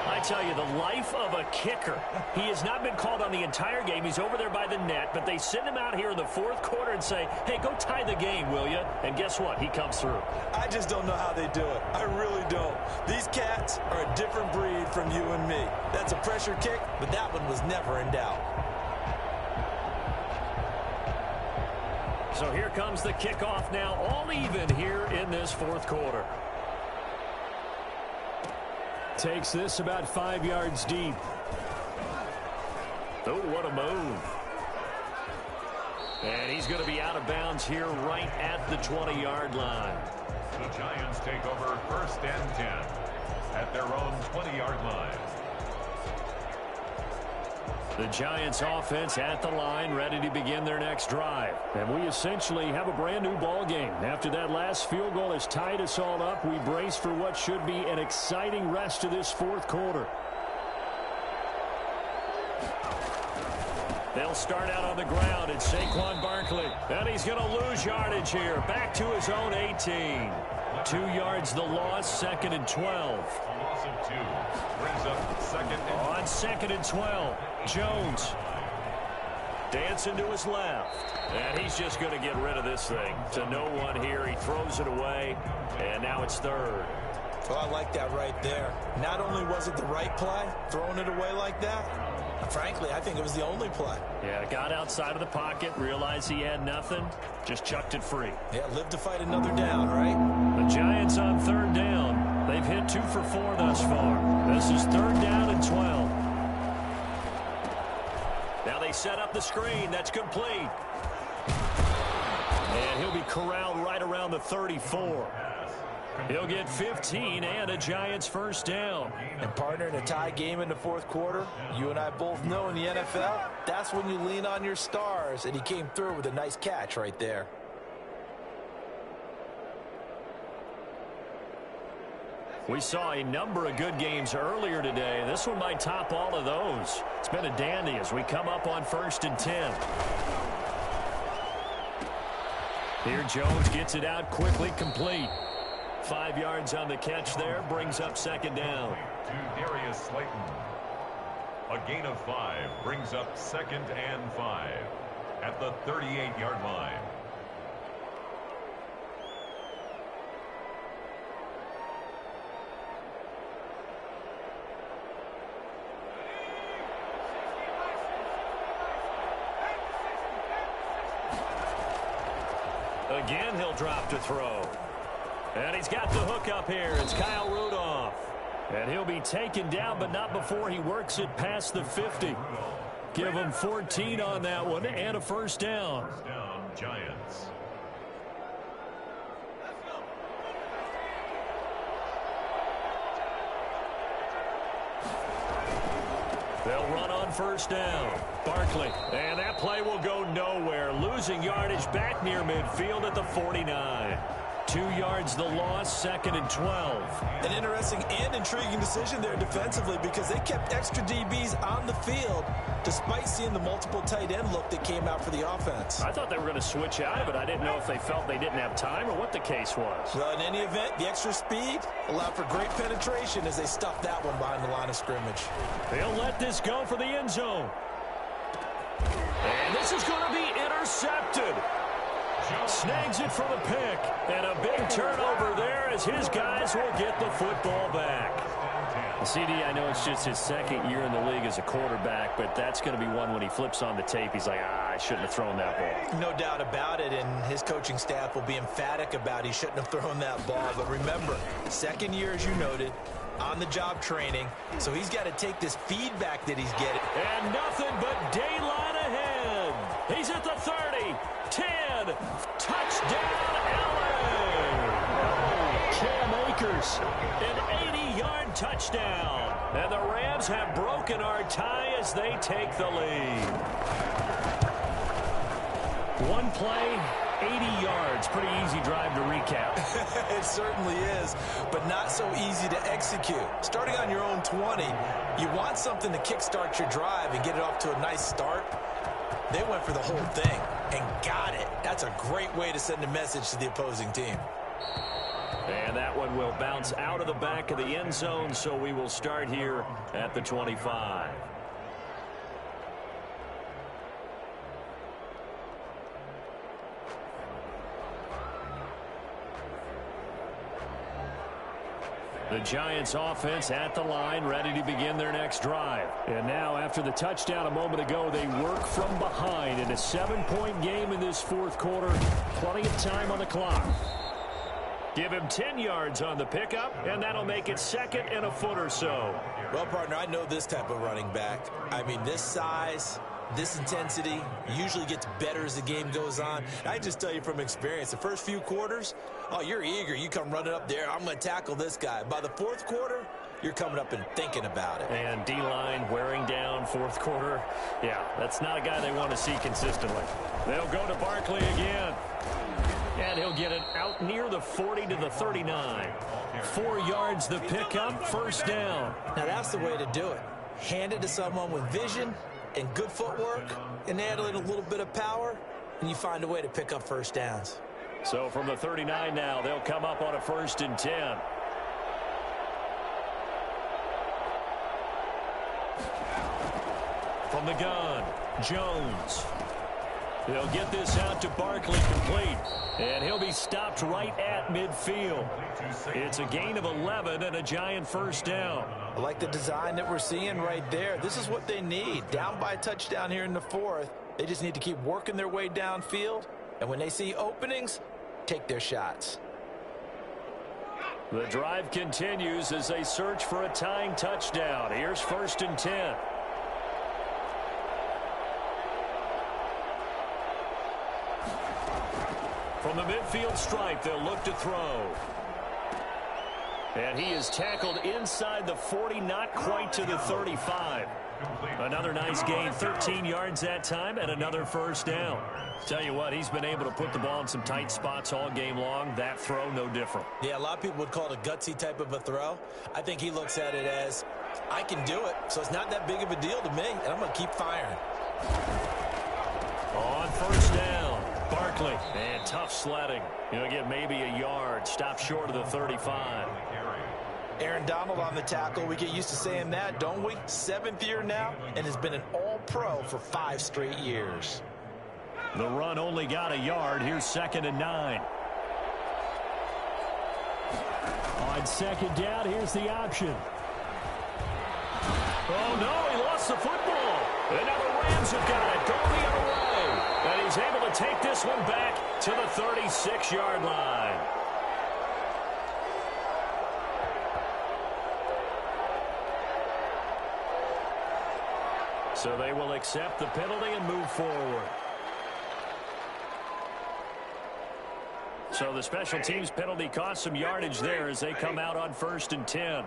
I tell you, the life of a kicker. He has not been called on the entire game. He's over there by the net, but they send him out here in the fourth quarter and say, hey, go tie the game, will you? And guess what? He comes through. I just don't know how they do it. I really don't. These cats are a different breed from you and me. That's a pressure kick, but that one was never in doubt. So here comes the kickoff now, all even here in this fourth quarter. Takes this about 5 yards deep. Oh, what a move. And he's going to be out of bounds here right at the 20-yard line. The Giants take over 1st and 10 at their own 20-yard line. The Giants offense at the line, ready to begin their next drive. And we essentially have a brand new ball game. After that last field goal has tied us all up, we brace for what should be an exciting rest of this fourth quarter. They'll start out on the ground. It's Saquon Barkley. And he's going to lose yardage here. Back to his own 18. 2 yards the loss, 2nd and 12. A loss of 2 brings up 2nd and on 2nd and 12. Jones dancing to his left. And he's just going to get rid of this thing. To no one here. He throws it away. And now it's 3rd. Well, I like that right there. Not only was it the right play, throwing it away like that, frankly, I think it was the only play. Yeah, got outside of the pocket, realized he had nothing, just chucked it free. Yeah, live to fight another down, right? The Giants on 3rd down. They've hit 2 for 4 thus far. This is 3rd down and 12. Now they set up the screen. That's complete. And he'll be corralled right around the 34. He'll get 15 and a Giants first down. And partner, in a tie game in the fourth quarter, you and I both know in the NFL, that's when you lean on your stars. And he came through with a nice catch right there. We saw a number of good games earlier today. This one might top all of those. It's been a dandy as we come up on 1st and 10. Here Jones gets it out quickly, complete. 5 yards on the catch there, brings up 2nd down. To Darius Slayton. A gain of 5 brings up 2nd and 5 at the 38-yard line. Again, he'll drop to throw. And he's got the hook up here. It's Kyle Rudolph. And he'll be taken down, but not before he works it past the 50. Give him 14 on that one and a first down. First down, Giants. They'll run on first down. Barkley, and that play will go nowhere. Losing yardage back near midfield at the 49. 2 yards the loss, 2nd and 12. An interesting and intriguing decision there defensively because they kept extra DBs on the field despite seeing the multiple tight end look that came out for the offense. I thought they were going to switch out of it. I didn't know if they felt they didn't have time or what the case was. Well, in any event, the extra speed allowed for great penetration as they stuffed that one behind the line of scrimmage. They'll let this go for the end zone. And this is going to be intercepted. Snags it for the pick. And a big turnover there as his guys will get the football back. CD, I know it's just his 2nd year in the league as a quarterback, but that's going to be one when he flips on the tape. He's like, I shouldn't have thrown that ball. No doubt about it, and his coaching staff will be emphatic about he shouldn't have thrown that ball. But remember, 2nd year, as you noted, on-the-job training, so he's got to take this feedback that he's getting. And nothing but daylight ahead. He's at the 30, 10, touchdown, Allen. Cam Akers, an 80-yard touchdown. And the Rams have broken our tie as they take the lead. One play, 80 yards. Pretty easy drive to recap. It certainly is, but not so easy to execute. Starting on your own 20, you want something to kickstart your drive and get it off to a nice start. They went for the whole thing and got it. That's a great way to send a message to the opposing team. And that one will bounce out of the back of the end zone, so we will start here at the 25. The Giants offense at the line, ready to begin their next drive. And now, after the touchdown a moment ago, they work from behind in a 7-point game in this 4th quarter. Plenty of time on the clock. Give him 10 yards on the pickup, and that'll make it 2nd and a foot or so. Well, partner, I know this type of running back. I mean, this size, this intensity usually gets better as the game goes on. I just tell you from experience, the first few quarters, oh, you're eager. You come running up there, I'm going to tackle this guy. By the 4th quarter, you're coming up and thinking about it. And D-line wearing down 4th quarter. Yeah, that's not a guy they want to see consistently. They'll go to Barkley again. And he'll get it out near the 40 to the 39. 4 yards the pickup, 1st down. Now that's the way to do it. Hand it to someone with vision and good footwork and add in a little bit of power, and you find a way to pick up 1st downs. So from the 39 now, they'll come up on a 1st and 10. From the gun, Jones. They'll get this out to Barkley complete. And he'll be stopped right at midfield. It's a gain of 11 and a Giant 1st down. I like the design that we're seeing right there. This is what they need. Down by a touchdown here in the 4th. They just need to keep working their way downfield. And when they see openings, take their shots. The drive continues as they search for a tying touchdown. Here's 1st and 10. From the midfield stripe, they'll look to throw. And he is tackled inside the 40, not quite to the 35. Another nice gain, 13 yards that time, and another 1st down. Tell you what, he's been able to put the ball in some tight spots all game long. That throw, no different. Yeah, a lot of people would call it a gutsy type of a throw. I think he looks at it as, I can do it, so it's not that big of a deal to me, and I'm going to keep firing. On 1st down. Barkley, and tough sledding. He'll get maybe a yard, stop short of the 35. Aaron Donald on the tackle. We get used to saying that, don't we? 7th year now, and has been an all-pro for 5 straight years. The run only got a yard. Here's 2nd and 9. On 2nd down, here's the option. Oh, no, he lost the football. And now the Rams have got it. Going the other way. And he's able to take this one back to the 36-yard line. So they will accept the penalty and move forward. So the special teams penalty cost some yardage there as they come out on 1st and 10.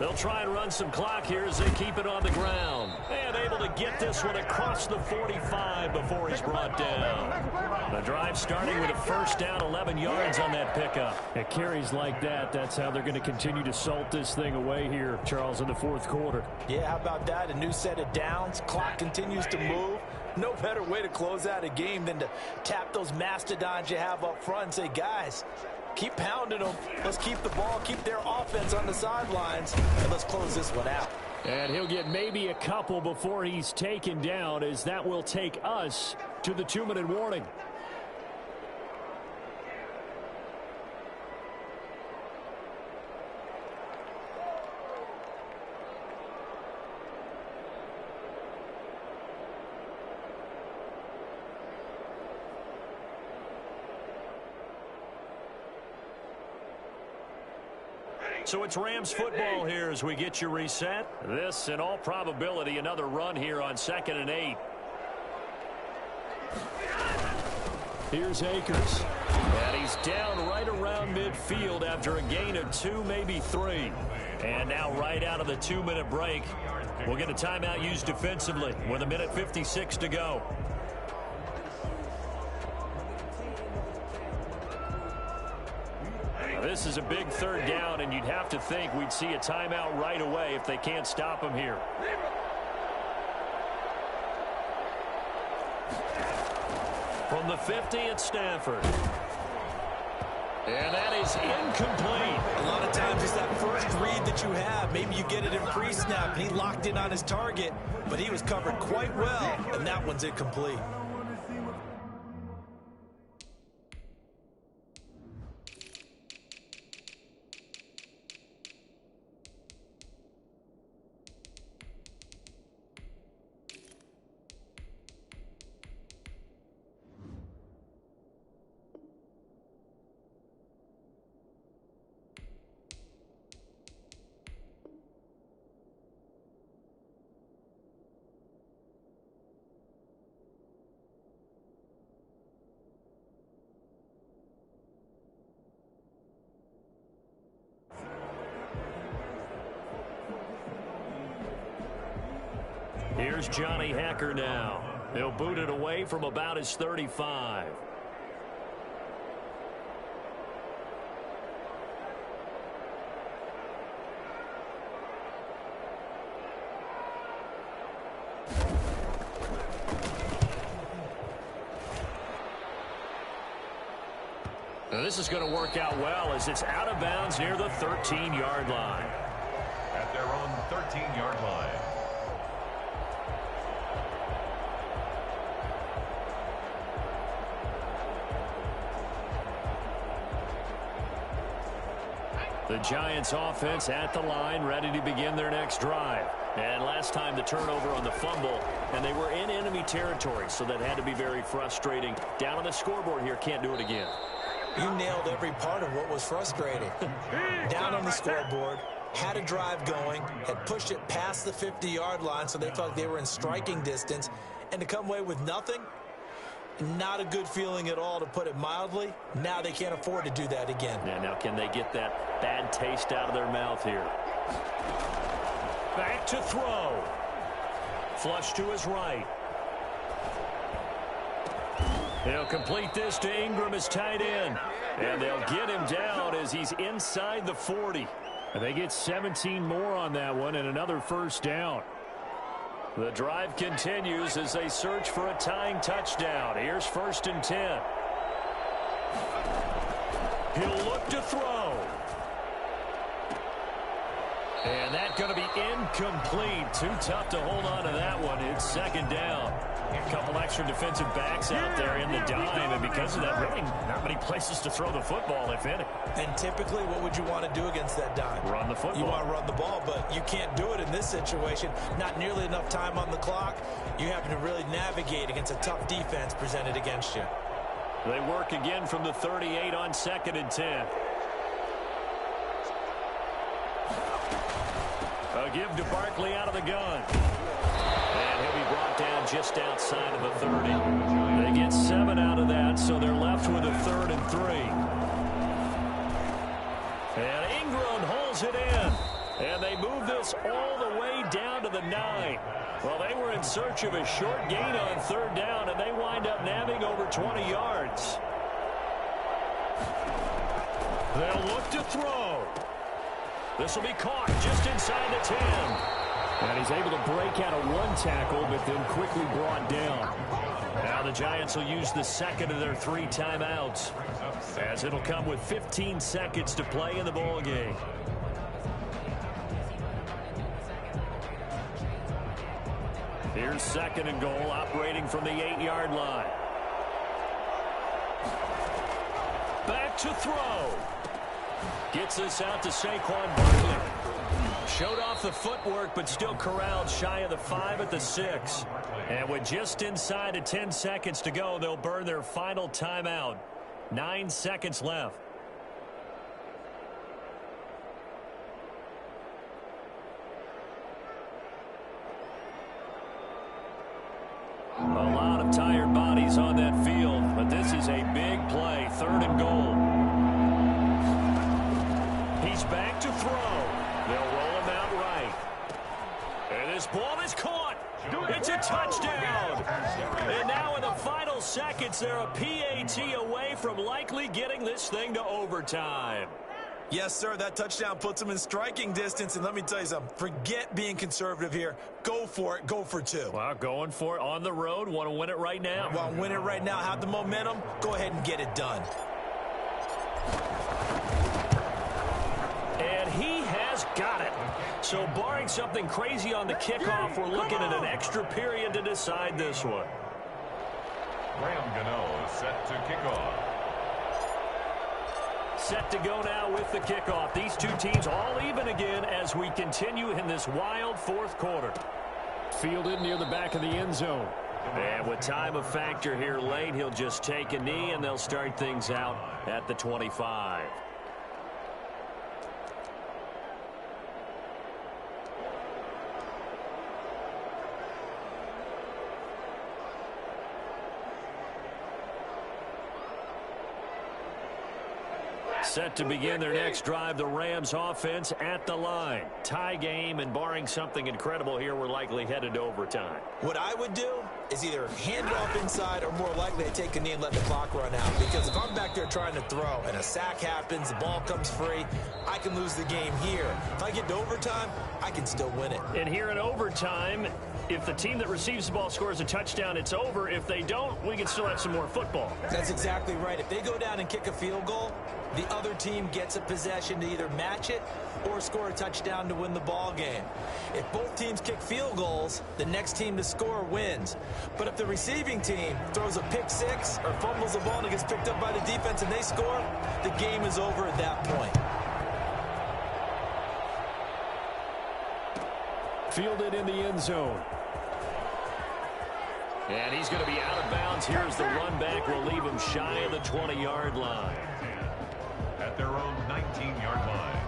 They'll try and run some clock here as they keep it on the ground. And able to get this one across the 45 before he's brought down. The drive starting with a first down, 11 yards on that pickup. At carries like that, that's how they're going to continue to salt this thing away here, Charles, in the fourth quarter. Yeah, how about that? A new set of downs. Clock continues to move. No better way to close out a game than to tap those mastodons you have up front and say, guys, keep pounding them. Let's keep the ball, keep their offense on the sidelines, and let's close this one out. And he'll get maybe a couple before he's taken down, as that will take us to the 2-minute warning. So it's Rams football here as we get you reset. This, in all probability, another run here on 2nd and 8. Here's Akers. And he's down right around midfield after a gain of 2, maybe 3. And now right out of the 2-minute break, we'll get a timeout used defensively with 1:56 to go. This is a big 3rd down, and you'd have to think we'd see a timeout right away if they can't stop him here. From the 50, it's Stafford. And that is incomplete. A lot of times it's that first read that you have. Maybe you get it in pre-snap, and he locked in on his target, but he was covered quite well, and that one's incomplete. Here's Johnny Hacker now. He'll boot it away from about his 35. Now this is going to work out well as it's out of bounds near the 13-yard line. At their own 13-yard line. The Giants offense at the line, ready to begin their next drive. And last time the turnover on the fumble, and they were in enemy territory, so that had to be very frustrating. Down on the scoreboard here, can't do it again. You nailed every part of what was frustrating. Down on the scoreboard, had a drive going, had pushed it past the 50-yard line so they felt they were in striking distance, and to come away with nothing, not a good feeling at all, to put it mildly. Now they can't afford to do that again. Yeah, now can they get that bad taste out of their mouth here? Back to throw. Flush to his right. He'll complete this to Ingram, his tight end. And they'll get him down as he's inside the 40. And they get 17 more on that one and another first down. The drive continues as they search for a tying touchdown. Here's 1st and 10. He'll look to throw. And that's going to be incomplete. Too tough to hold on to that one. It's 2nd down. A couple extra defensive backs out there in the dime, and because of that, really not many places to throw the football, if any. And typically, what would you want to do against that dime? Run the football. You want to run the ball, but you can't do it in this situation. Not nearly enough time on the clock. You have to really navigate against a tough defense presented against you. They work again from the 38 on 2nd and 10. A give to Barkley out of the gun. And he'll be brought down just outside of the 30. They get 7 out of that, so they're left with a 3rd and 3. And Ingram holds it in. And they move this all the way down to the 9. Well, they were in search of a short gain on 3rd down, and they wind up nabbing over 20 yards. They'll look to throw. This will be caught just inside the 10. And he's able to break out of 1 tackle, but then quickly brought down. Now the Giants will use the second of their 3 timeouts, as it'll come with 15 seconds to play in the ball game. Here's 2nd and goal, operating from the 8-yard line. Back to throw. Gets this out to Saquon Barkley. Showed off the footwork, but still corralled shy of the 5 at the 6. And with just inside of 10 seconds to go, they'll burn their final timeout. 9 seconds left. A lot of tired bodies on that field, but this is a big play. 3rd and goal. He's back to throw. They'll roll him out right. And this ball is caught. It's a touchdown. And now in the final seconds, they're a PAT away from likely getting this thing to overtime. Yes, sir, that touchdown puts them in striking distance. And let me tell you something, forget being conservative here. Go for it. Go for 2. Well, going for it on the road. Want to win it right now. Well, win it right now. Have the momentum. Go ahead and get it done. And he has got it. So barring something crazy on the kickoff, we're looking at an extra period to decide this one. Graham Gano set to kick off. Set to go now with the kickoff. These two teams all even again as we continue in this wild 4th quarter. Fielded near the back of the end zone. And with time a factor here late, he'll just take a knee and they'll start things out at the 25. Set to begin their next drive, the Rams offense at the line. Tie game, and barring something incredible here, we're likely headed to overtime. What I would do is either hand it off inside or more likely I take a knee and let the clock run out. Because if I'm back there trying to throw and a sack happens, the ball comes free, I can lose the game here. If I get to overtime, I can still win it. And here in overtime, if the team that receives the ball scores a touchdown, it's over. If they don't, we can still have some more football. That's exactly right. If they go down and kick a field goal, the other team gets a possession to either match it or score a touchdown to win the ball game. If both teams kick field goals, the next team to score wins. But if the receiving team throws a pick 6 or fumbles the ball and it gets picked up by the defense and they score, the game is over at that point. Fielded in the end zone. And he's going to be out of bounds. Here's the run back. We'll leave him shy of the 20-yard line. At their own 19-yard line.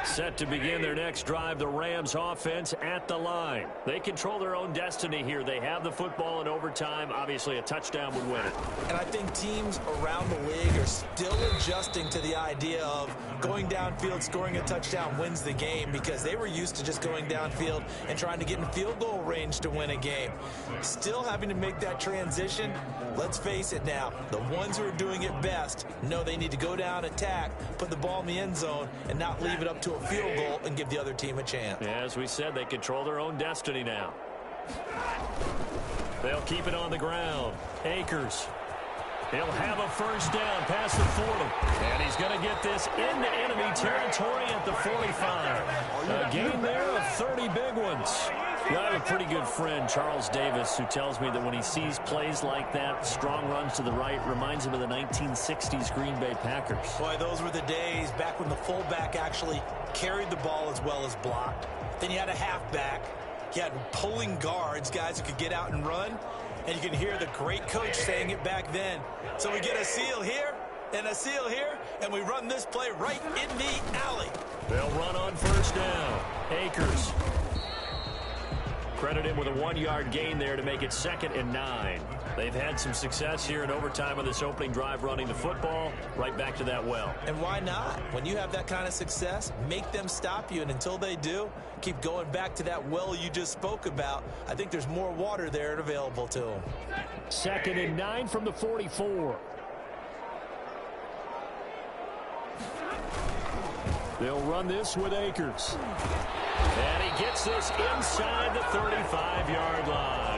Set to begin their next drive, the Rams offense at the line. They control their own destiny here. They have the football in overtime. Obviously, a touchdown would win it. And I think teams around the league are still adjusting to the idea of going downfield, scoring a touchdown wins the game, because they were used to just going downfield and trying to get in field goal range to win a game. Still having to make that transition. Let's face it now, the ones who are doing it best know they need to go down, attack, put the ball in the end zone, and not leave it up to a field goal and give the other team a chance. As we said, they control their own destiny now. They'll keep it on the ground. Akers He'll have a first down past the 40. And he's going to get this into enemy territory at the 45. A gain there of 30 big ones. Well, I have a pretty good friend, Charles Davis, who tells me that when he sees plays like that, strong runs to the right, reminds him of the 1960s Green Bay Packers. Boy, those were the days back when the fullback actually carried the ball as well as blocked. Then you had a halfback. You had pulling guards, guys who could get out and run. And you can hear the great coach saying it back then. So we get a seal here and a seal here, and we run this play right in the alley. They'll run on first down. Akers. Credit him with a 1-yard gain there to make it 2nd and 9. They've had some success here in overtime on this opening drive running the football right back to that well. And why not? When you have that kind of success, make them stop you. And until they do, keep going back to that well you just spoke about. I think there's more water there available to them. 2nd and 9 from the 44. They'll run this with Akers. And he gets this inside the 35-yard line.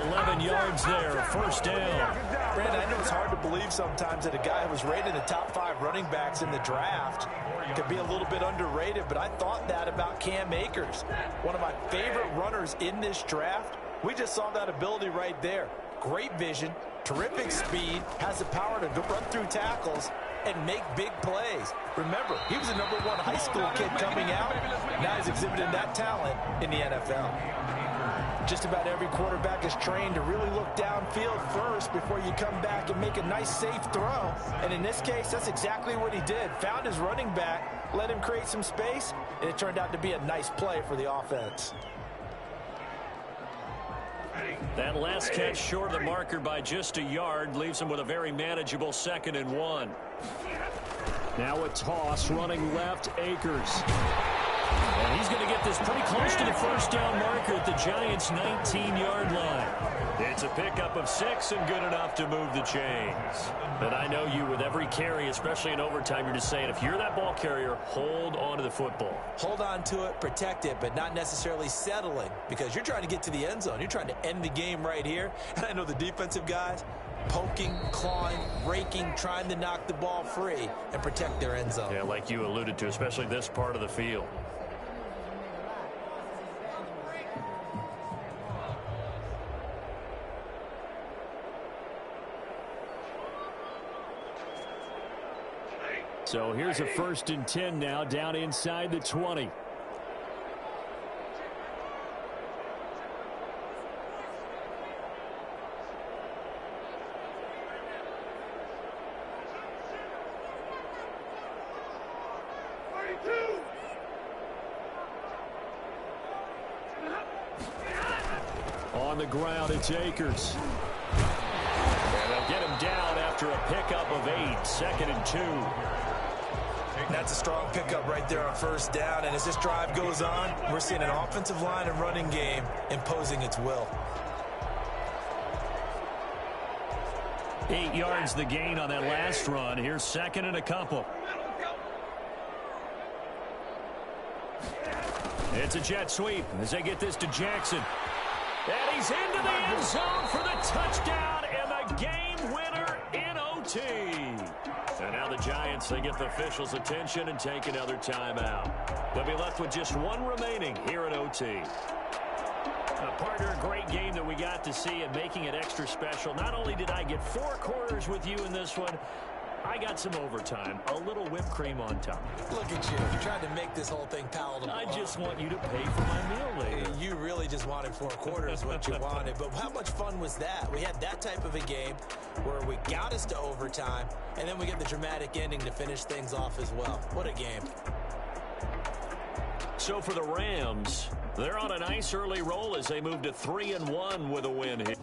11 yards there, first down. Brandon, I know it's hard to believe sometimes that a guy who was rated in the top 5 running backs in the draft could be a little bit underrated, but I thought that about Cam Akers. One of my favorite runners in this draft. We just saw that ability right there. Great vision, terrific speed, has the power to run through tackles and make big plays. Remember, he was a #1 high school kid coming out. Now he's exhibiting that talent in the NFL. Just about every quarterback is trained to really look downfield first before you come back and make a nice, safe throw. And in this case, that's exactly what he did. Found his running back, let him create some space, and it turned out to be a nice play for the offense. That last catch short of the marker by just a yard leaves him with a very manageable 2nd and 1. Now a toss running left, Akers. And he's going to get this pretty close to the first down marker at the Giants' 19-yard line. It's a pickup of 6 and good enough to move the chains. But I know you with every carry, especially in overtime, you're just saying if you're that ball carrier, hold on to the football. Hold on to it, protect it, but not necessarily settling because you're trying to get to the end zone. You're trying to end the game right here. And I know the defensive guys poking, clawing, raking, trying to knock the ball free and protect their end zone. Yeah, like you alluded to, especially this part of the field. So here's a 1st and 10 now down inside the 20. On the ground, it's Akers. And they'll get him down after a pickup of 8, 2nd and 2. That's a strong pickup right there on first down. And as this drive goes on, we're seeing an offensive line and running game imposing its will. 8 yards the gain on that last run. Here's 2nd and a couple. It's a jet sweep as they get this to Jackson. And he's into the end zone for the touchdown and the game winner in OT. And now the Giants, they get the officials' attention and take another timeout. They'll be left with just 1 remaining here in OT. Partner, a great game that we got to see and making it extra special. Not only did I get 4 quarters with you in this one, I got some overtime, a little whipped cream on top. Look at you. You're trying to make this whole thing palatable. I just want you to pay for my meal later. You really just wanted 4 quarters what you wanted. But how much fun was that? We had that type of a game where we got us to overtime, and then we get the dramatic ending to finish things off as well. What a game. So for the Rams, they're on a nice early roll as they move to 3-1 with a win here.